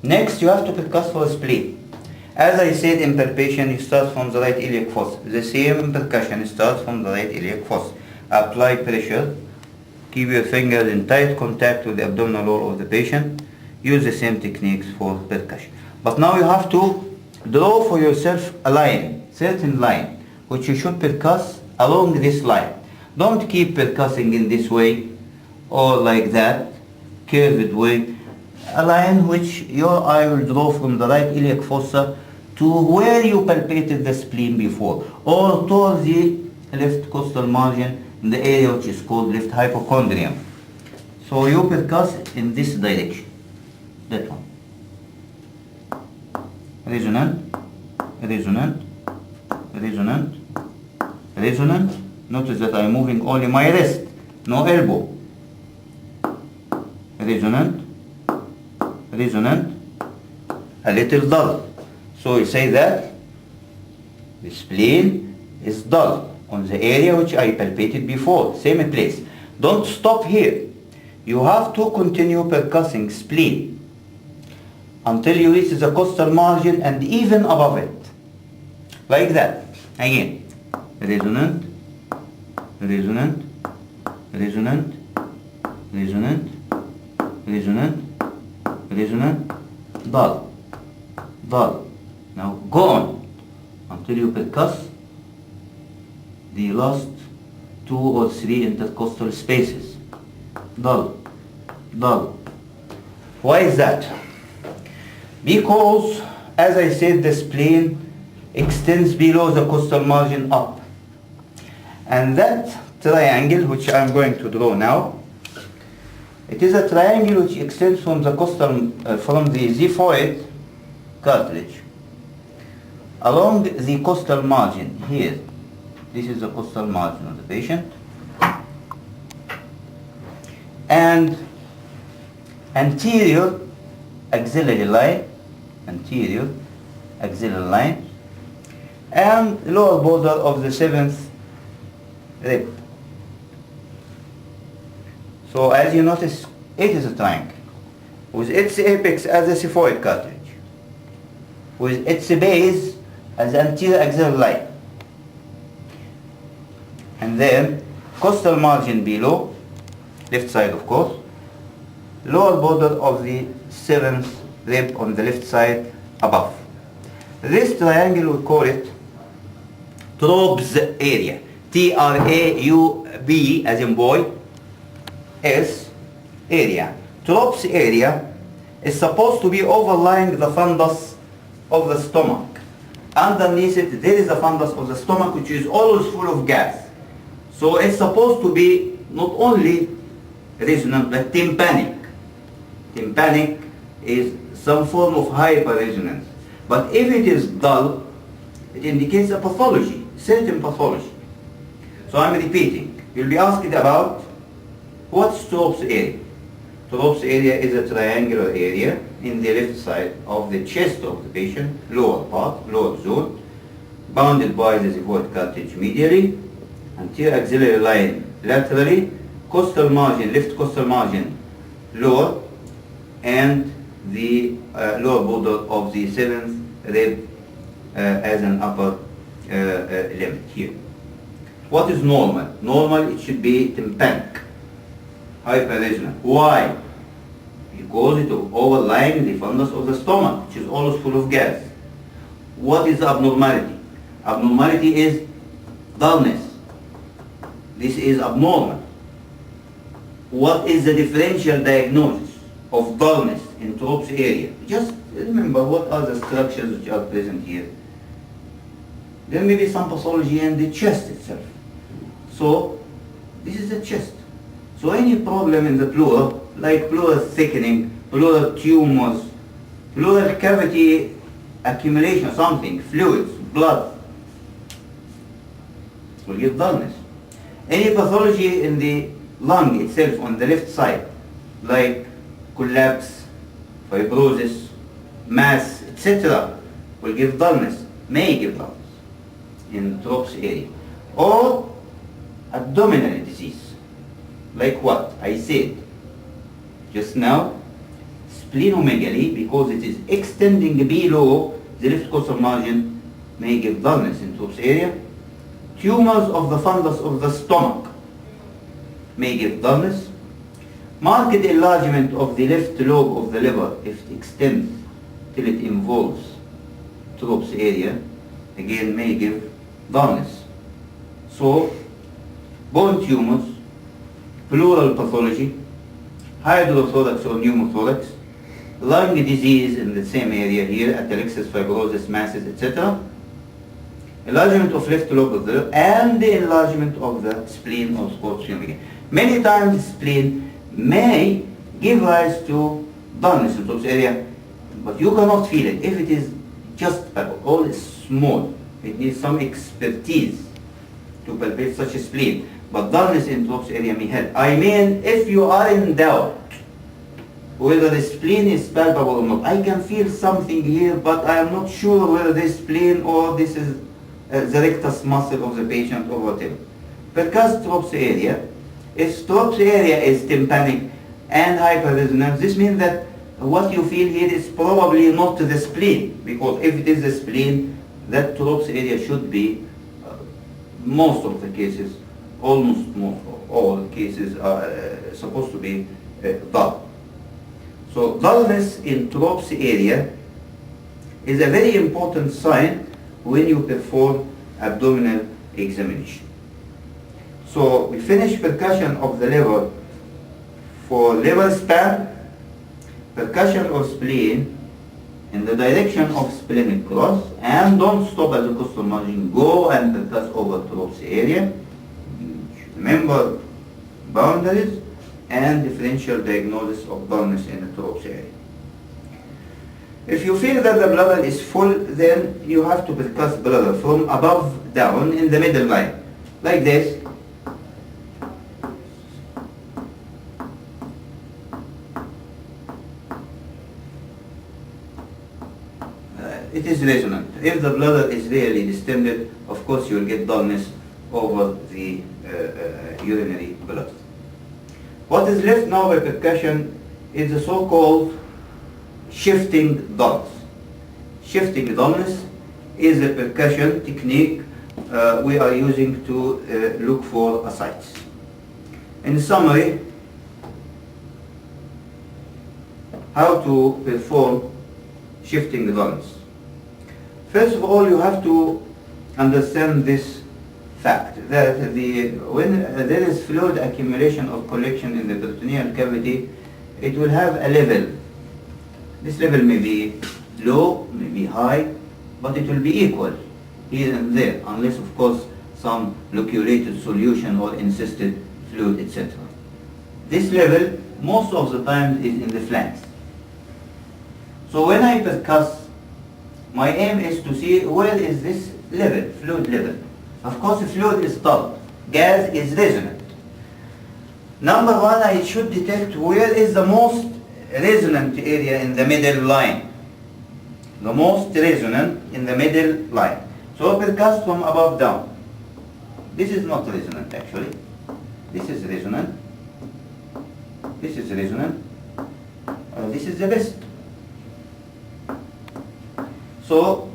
Next, you have to percuss for spleen. As I said, in palpation, you start from the right iliac fossa. The same percussion starts from the right iliac fossa. Apply pressure. Keep your fingers in tight contact with the abdominal wall of the patient. Use the same techniques for percussion. But now you have to draw for yourself a line, certain line, which you should percuss along this line. Don't keep percussing in this way or like that, curved way. A line which your eye will draw from the right iliac fossa to where you palpated the spleen before, or towards the left costal margin in the area which is called left hypochondrium. So you percuss in this direction, that one. Resonant, resonant, resonant, resonant. Notice that I'm moving only my wrist, no elbow. Resonant, resonant, a little dull. So you say that the spleen is dull on the area which I palpated before, same place. Don't stop here. You have to continue percussing spleen until you reach the costal margin and even above it. Like that. Again. Resonant, resonant, resonant, resonant, resonant, resonant, dull, dull. Now go on until you percuss the last 2 or 3 intercostal spaces. Dull, dull. Why is that? Because, as I said, the spleen extends below the costal margin up. And that triangle, which I'm going to draw now, it is a triangle which extends from the costal, from the xiphoid cartilage along the costal margin here. This is the costal margin of the patient. And anterior axillary line, anterior axillary line, and lower border of the 7th rib. So as you notice, it is a triangle with its apex as a xiphoid cartilage, with its base as the anterior axillary line, and then costal margin below, left side of course, lower border of the 7th rib on the left side above. This triangle we call it Traub's area. T-R-A-U-B as in boy, S area. Traub's area is supposed to be overlying the fundus of the stomach. Underneath it, there is a fundus of the stomach which is always full of gas. So it's supposed to be not only resonant but tympanic. Tympanic is some form of hyperresonance. But if it is dull, it indicates a pathology, certain pathology. So I'm repeating. You'll be asked about what's Traub's area. Traub's area is a triangular area in the left side of the chest of the patient, lower part, lower zone, bounded by the xiphoid cartilage medially, anterior axillary line laterally, costal margin, left costal margin lower, and the lower border of the 7th rib as an upper limit here. What is normal? Normal, it should be tympanic, hyperresonant. Why? Because it is overlying the fundus of the stomach, which is always full of gas. What is the abnormality? Abnormality is dullness. This is abnormal. What is the differential diagnosis of dullness in Traub's area? Just remember what are the structures which are present here. There may be some pathology in the chest itself. So this is the chest. So any problem in the pleura, like pleural thickening, pleural tumors, pleural cavity accumulation, something, fluids, blood, will give dullness. Any pathology in the lung itself on the left side, like collapse, fibrosis, mass, etc., will give dullness, may give dullness in TROPS area. Or abdominal disease, like what I said just now, splenomegaly, because it is extending below the left coastal margin, may give dullness in TROPS area. Tumors of the fundus of the stomach may give dullness. Marked enlargement of the left lobe of the liver, if it extends till it involves TROPS area, again may give dullness. So, bone tumors, pleural pathology, hydrothorax or pneumothorax, lung disease in the same area here, atelectasis, fibrosis, masses, etc., enlargement of left lobe of the liver, and the enlargement of the spleen or splenomegaly. Many times spleen may give rise to dullness in TROPS area, but you cannot feel it. If it is just all is small, it needs some expertise to palpate such a spleen. But dullness in TROPS area may help. I mean, if you are in doubt whether the spleen is palpable or not, I can feel something here, but I am not sure whether this spleen or this is the rectus muscle of the patient or whatever. Percuss TROPS area. If TROPS area is tympanic and hyperresonance, this means that what you feel here is probably not the spleen, because if it is the spleen, that TROPS area should be, most of the cases, almost most all cases are supposed to be dull. So dullness in TROPS area is a very important sign when you perform abdominal examination. So we finish percussion of the liver for liver span, percussion of spleen in the direction of splenic cross, and don't stop at the costal margin, go and percuss over TROPS area. Remember boundaries and differential diagnosis of dullness in the TROPS area. If you feel that the bladder is full, then you have to percuss bladder from above down in the middle line, like this. It is resonant. If the bladder is really distended, of course you will get dullness over the urinary bladder. What is left now by percussion is the so-called shifting dullness. Shifting dullness is a percussion technique we are using to look for ascites. In summary, how to perform shifting dullness. First of all, you have to understand this fact that when there is fluid accumulation or collection in the peritoneal cavity, it will have a level. This level may be low, may be high, but it will be equal here and there, unless of course some loculated solution or encysted fluid, etc. This level most of the time is in the flanks. So when I percuss, my aim is to see where is this level, fluid level. Of course the fluid is dull, gas is resonant. Number one, I should detect where is the most resonant area in the middle line. The most resonant in the middle line. So percuss from above down. This is not resonant actually. This is resonant. This is resonant. This is the best. So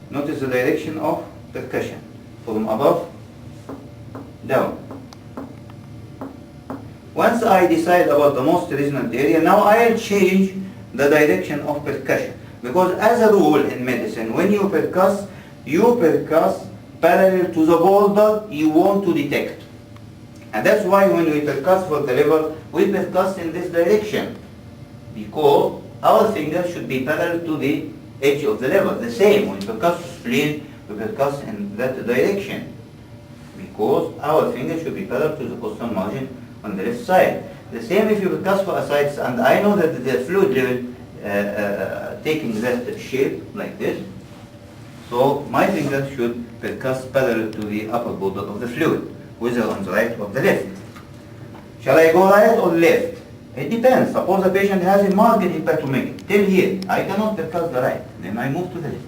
notice the direction of percussion from above down. Once I decide about the most resonant area, now I'll change the direction of percussion. Because as a rule in medicine, when you percuss parallel to the border you want to detect. And that's why when we percuss for the liver, we percuss in this direction. Because our finger should be parallel to the edge of the liver. The same, when we percuss spleen, we percuss in that direction. Because our finger should be parallel to the costal margin on the left side. The same if you percuss for ascites, and I know that the fluid level taking that shape like this. So my finger should percuss parallel to the upper border of the fluid, whether on the right or the left. Shall I go right or left? It depends. Suppose the patient has a marked hepatomegaly. Till here, I cannot percuss the right. Then I move to the left.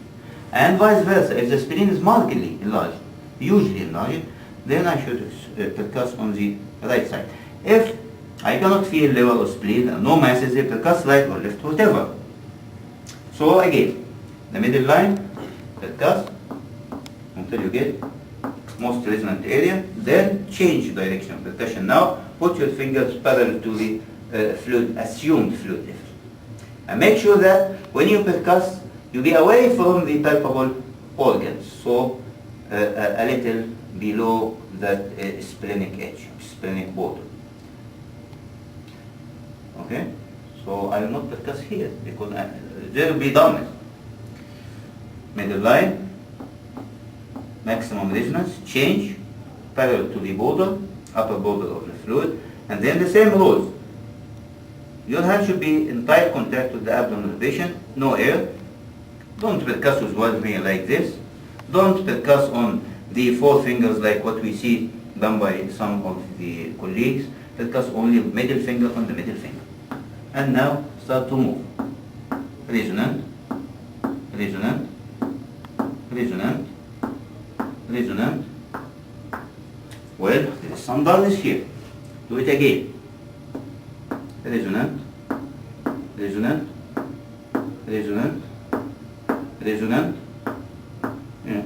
And vice versa. If the spleen is markedly enlarged, hugely enlarged, then I should percuss on the right side. If I cannot feel liver or spleen, no masses, I percuss right or left, whatever. So again, the middle line, percuss until you get most resonant area, then change direction of percussion. Now put your fingers parallel to the fluid, assumed fluid level. And make sure that when you percuss, you be away from the palpable organs, so a little below that splenic edge, splenic border. Okay? So I will not percuss here because there will be dullness. Middle line, maximum resonance, change, parallel to the border, upper border of the fluid, and then the same rules. Your hand should be in tight contact with the abdomen of the patient, no air. Don't percuss with one finger like this. Don't percuss on the four fingers like what we see done by some of the colleagues. Percuss only middle finger on the middle finger. And now start to move. Resonant, resonant, resonant, resonant. Well, there is some dullness here. Do it again. Resonant, resonant, resonant, resonant. Yeah.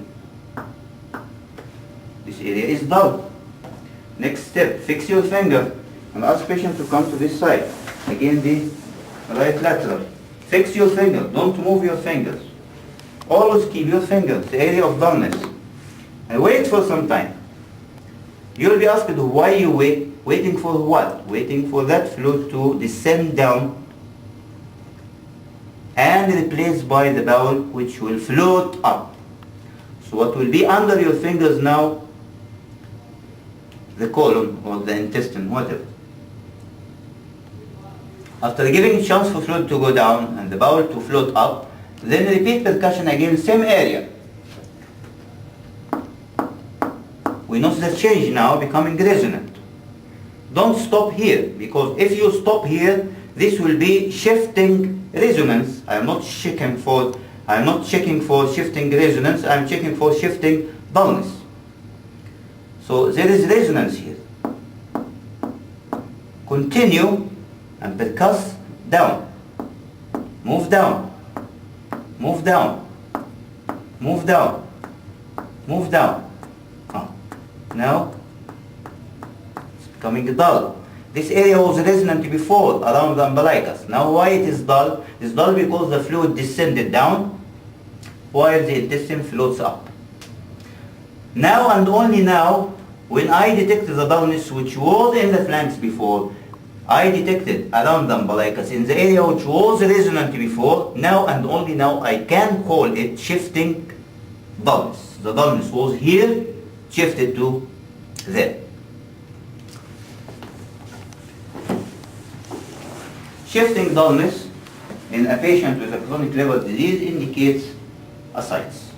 This area is dull. Next step, fix your finger and ask patient to come to this side. Again, the right lateral. Fix your finger, don't move your fingers. Always keep your fingers, the area of dullness. And wait for some time. You'll be asked why you wait. Waiting for what? Waiting for that fluid to descend down and replaced by the bowel, which will float up. So what will be under your fingers now? The colon or the intestine, whatever. After giving chance for fluid to go down and the bowel to float up, then repeat percussion again, same area. We notice the change now becoming resonant. Don't stop here, because if you stop here, this will be shifting resonance. I'm not checking for shifting resonance, I'm checking for shifting dullness. So there is resonance here. Continue and percuss down. Move down. Move down. Move down. Move down. Now it's becoming dull. This area was resonant before around the umbilicus. Now why it is dull? It's dull because the fluid descended down while the intestine floats up. Now and only now, when I detected the dullness which was in the flanks before, I detected around the umbilicus in the area which was resonant before, now and only now I can call it shifting dullness. The dullness was here, shifted to there. Shifting dullness in a patient with a chronic liver disease indicates ascites.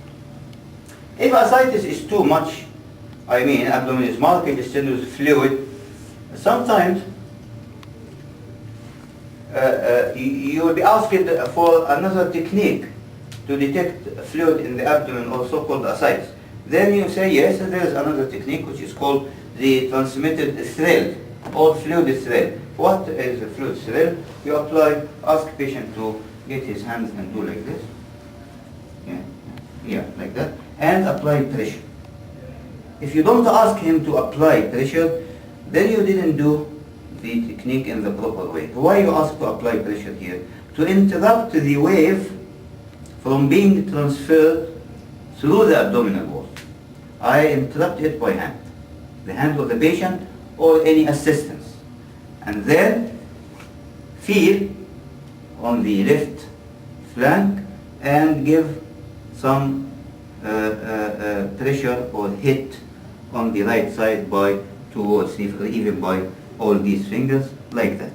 If ascites is too much, I mean abdomen is markedly stained with fluid, sometimes you will be asked for another technique to detect fluid in the abdomen or so-called ascites. Then you say yes, there is another technique which is called the transmitted thrill or fluid thrill. What is a fluid thrill? You ask patient to get his hands and do like this. Yeah, like that. And apply pressure. If you don't ask him to apply pressure, then you didn't do the technique in the proper way. Why you ask to apply pressure here? To interrupt the wave from being transferred through the abdominal wall. I interrupt it by hand. The hand of the patient or any assistance. And then feel on the left flank and give some pressure or hit on the right side by 2 or 3 or even by all these fingers like that.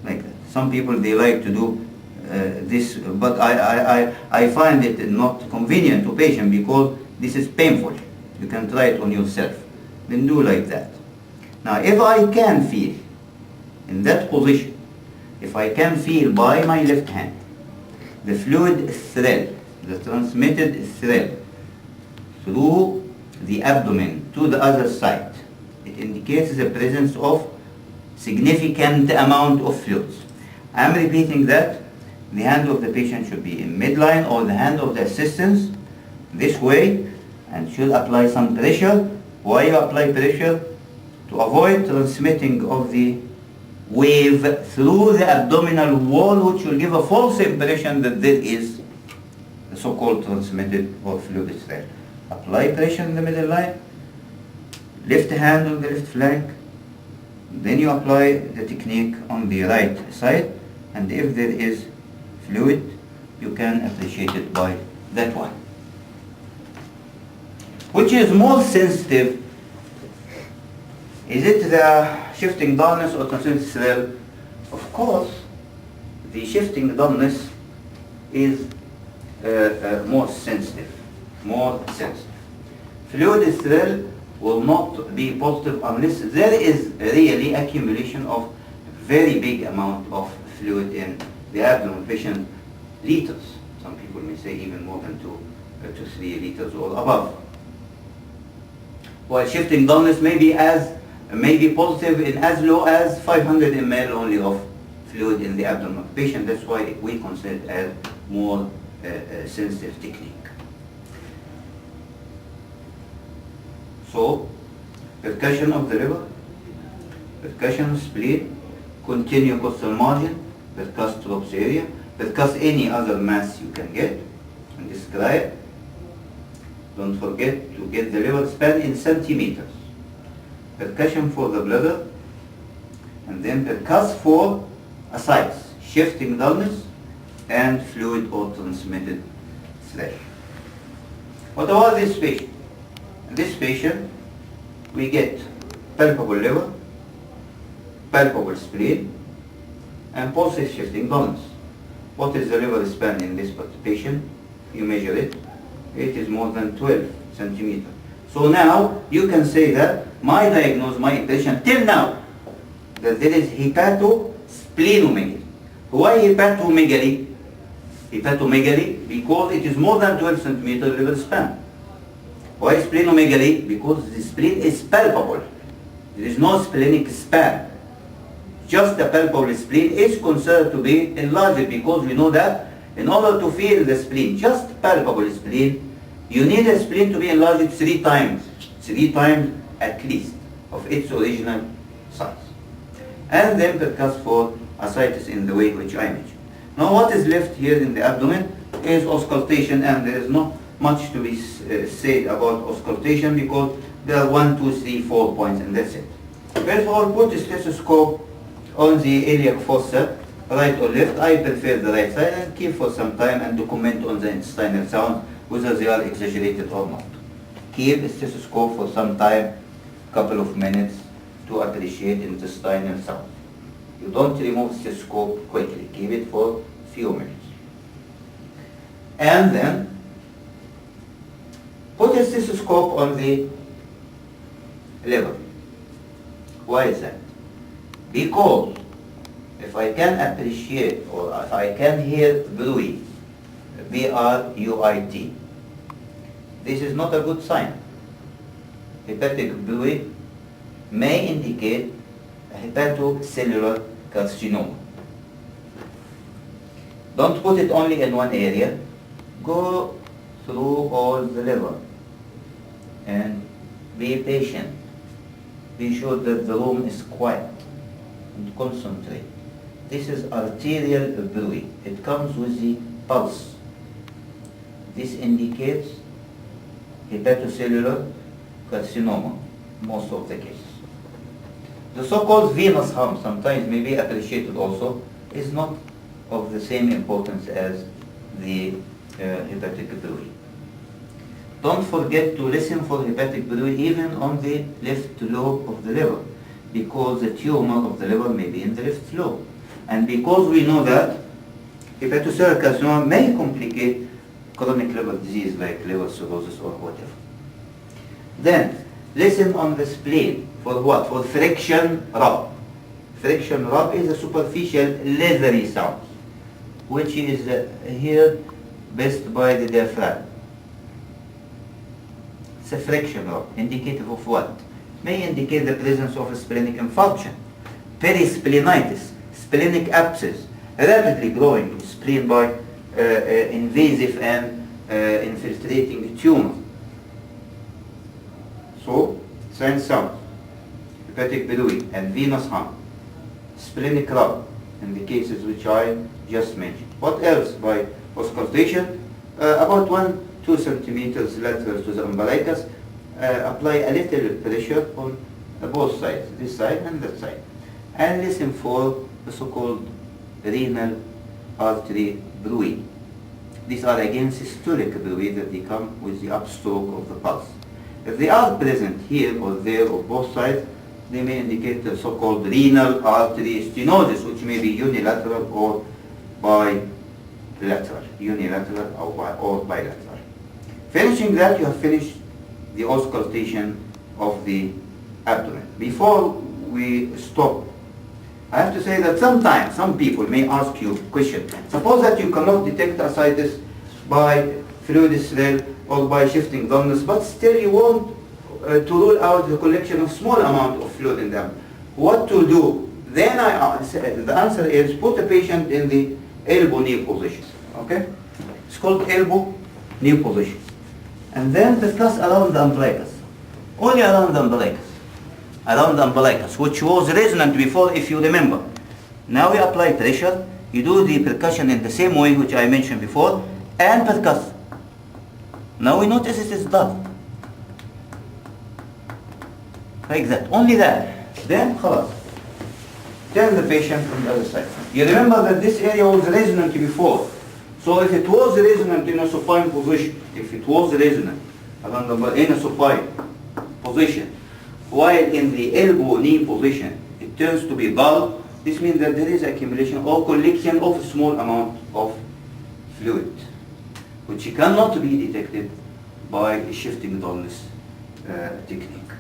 Like that. Some people, they like to do this, but I find it not convenient to patient because this is painful. You can try it on yourself. Then do like that. Now, if I can feel in that position, if I can feel by my left hand the fluid thread, the transmitted thread through the abdomen to the other side, it indicates the presence of significant amount of fluids. I am repeating that the hand of the patient should be in midline or the hand of the assistant this way and should apply some pressure. Why you apply pressure? To avoid transmitting of the wave through the abdominal wall, which will give a false impression that there is the so-called transmitted or fluid thread. Apply pressure in the middle line, left hand on the left flank, then you apply the technique on the right side, and if there is fluid, you can appreciate it by that one. Which is more sensitive? Is it the shifting dullness or transmitted thread? Of course, the shifting dullness is more sensitive. Fluid thrill will not be positive unless there is really accumulation of very big amount of fluid in the abdomen patient, liters. Some people may say even more than 2 to 3 liters or above. While shifting dullness may be positive in as low as 500 ml only of fluid in the abdomen of the patient. That's why we consider it as more sensitive technique. So, percussion of the liver, percussion of spleen, continue costal margin, percuss Trops area, percuss any other mass you can get, and describe. Don't forget to get the liver span in centimeters. Percussion for the bladder, and then percuss for ascites, shifting dullness, and fluid or transmitted thread. What about this patient? In this patient, we get palpable liver, palpable spleen, and pulsing shifting dullness. What is the liver span in this patient? You measure it. It is more than 12 centimeters. So now you can say that my diagnosis, my impression till now, that there is hepatosplenomegaly. Why hepatomegaly? Hepatomegaly because it is more than 12 centimeters liver span. Why splenomegaly? Because the spleen is palpable. There is no splenic span. Just the palpable spleen is considered to be enlarged because we know that in order to feel the spleen, just palpable spleen, you need a spleen to be enlarged 3 times at least of its original size. And then percuss for ascites in the way which I mentioned. Now what is left here in the abdomen is auscultation, and there is not much to be said about auscultation because there are 1, 2, 3, 4 points and that's it. First of all, put a stethoscope on the iliac fossa, right or left. I prefer the right side, and keep for some time and document on the intestinal sound whether they are exaggerated or not. Keep a stethoscope for some time, couple of minutes, to appreciate intestinal sound. You don't remove stethoscope quickly. Keep it for few minutes. And then put a stethoscope on the liver. Why is that? Because if I can appreciate or if I can hear bruit, B-R-U-I-T, this is not a good sign. Hepatic bruit may indicate a hepatocellular carcinoma. Don't put it only in one area. Go through all the liver and be patient. Be sure that the room is quiet and concentrate. This is arterial bruit. It comes with the pulse. This indicates hepatocellular carcinoma, most of the cases. The so-called venous hum, sometimes may be appreciated also, is not of the same importance as the hepatic bruit. Don't forget to listen for hepatic bruit even on the left lobe of the liver. because the tumor of the liver may be in the left lobe. And because we know that hepatocellular carcinoma may complicate chronic liver disease like liver cirrhosis or whatever. Then, listen on the spleen. For what? For friction rub. Friction rub is a superficial leathery sound, which is here best by the diaphragm. It's a friction rub, indicative of what? May indicate the presence of a splenic infarction, perisplenitis, splenic abscess, rapidly growing spleen by invasive and infiltrating tumor. So, sign sound, hepatic bilirubin and venous hum, splenic rub in the cases which I just mentioned. What else by auscultation? About 1-2 centimeters lateral to the umbilicus. Apply a little pressure on both sides, this side and that side. And listen for the so-called renal artery bruit. These are again systolic bruit that they come with the upstroke of the pulse. If they are present here or there or both sides, they may indicate the so-called renal artery stenosis, which may be unilateral or bilateral. Unilateral or bilateral. Finishing that, you have finished the auscultation of the abdomen. Before we stop, I have to say that sometimes some people may ask you a question. Suppose that you cannot detect ascites by fluid thrill or by shifting dullness, but still you want to rule out the collection of small amount of fluid in them. What to do? Then the answer is put the patient in the elbow knee position. Okay? It's called elbow knee position. And then discuss around the umbilicus. Only around the umbilicus. Around the umbilicus, which was resonant before, if you remember. Now we apply pressure. You do the percussion in the same way which I mentioned before, and percuss. Now we notice it is dull. Like that. Only that. Then, khalas. Turn the patient from the other side. You remember that this area was resonant before. So if it was resonant in a supine position, if it was resonant in a supine position, while in the elbow knee position it turns to be dull, this means that there is accumulation or collection of a small amount of fluid, which cannot be detected by shifting dullness technique.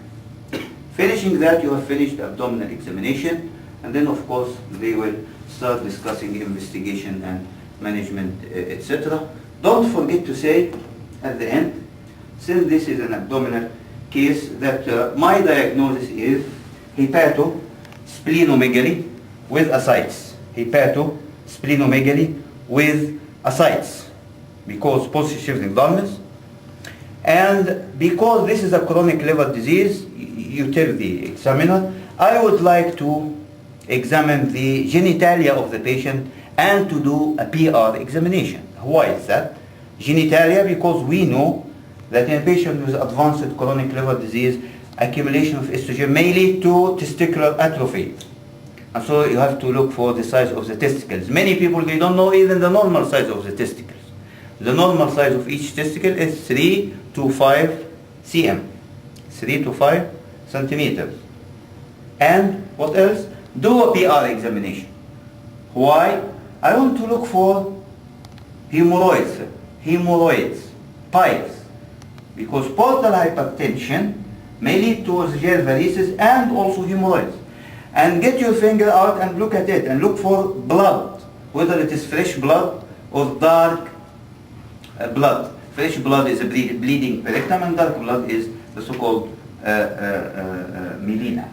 Finishing that, you have finished the abdominal examination, and then of course they will start discussing investigation and management, etc. Don't forget to say at the end, since this is an abdominal case, that my diagnosis is hepatosplenomegaly with ascites. Hepatosplenomegaly with ascites, because post-shifting dullness, and because this is a chronic liver disease, you tell the examiner, I would like to examine the genitalia of the patient and to do a PR examination. Why is that? Genitalia, because we know that in a patient with advanced chronic liver disease, accumulation of estrogen may lead to testicular atrophy. And so you have to look for the size of the testicles. Many people, they don't know even the normal size of the testicles. The normal size of each testicle is 3 to 5 cm. 3 to 5 centimeters. And what else? Do a PR examination. Why? I want to look for hemorrhoids, piles. Because portal hypertension may lead to esophageal varices and also hemorrhoids. And get your finger out and look at it and look for blood, whether it is fresh blood or dark blood. Fresh blood is a bleeding perirectum, and dark blood is the so-called melena.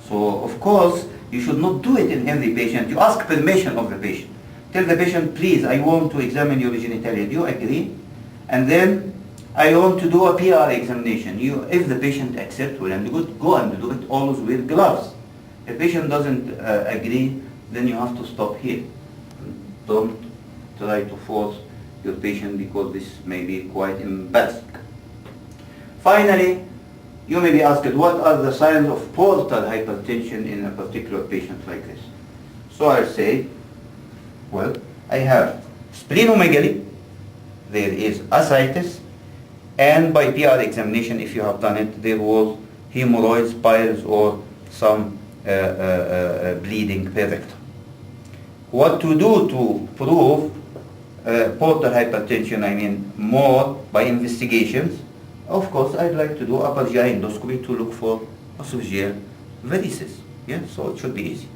So of course you should not do it in every patient. You ask permission of the patient. Tell the patient, please, I want to examine your genitalia. Do you agree? And then I want to do a PR examination. If the patient accepts, well and good, go and do it always with gloves. If the patient doesn't agree, then you have to stop here. Don't try to force your patient, because this may be quite embarrassing. Finally, you may be asked, what are the signs of portal hypertension in a particular patient like this? So I'll say, well, I have splenomegaly, there is ascites, and by PR examination, if you have done it, there was hemorrhoids, piles, or some bleeding per rectum. What to do to prove portal hypertension, I mean more by investigations? Of course, I'd like to do upper GI endoscopy to look for esophageal varices. Yeah, so it should be easy.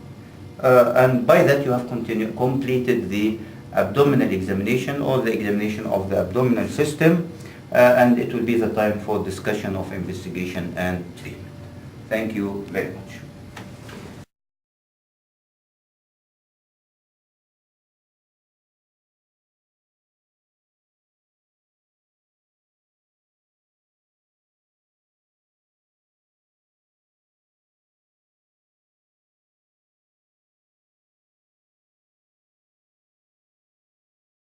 And by that you have completed the abdominal examination or the examination of the abdominal system, and it will be the time for discussion of investigation and treatment. Thank you very much.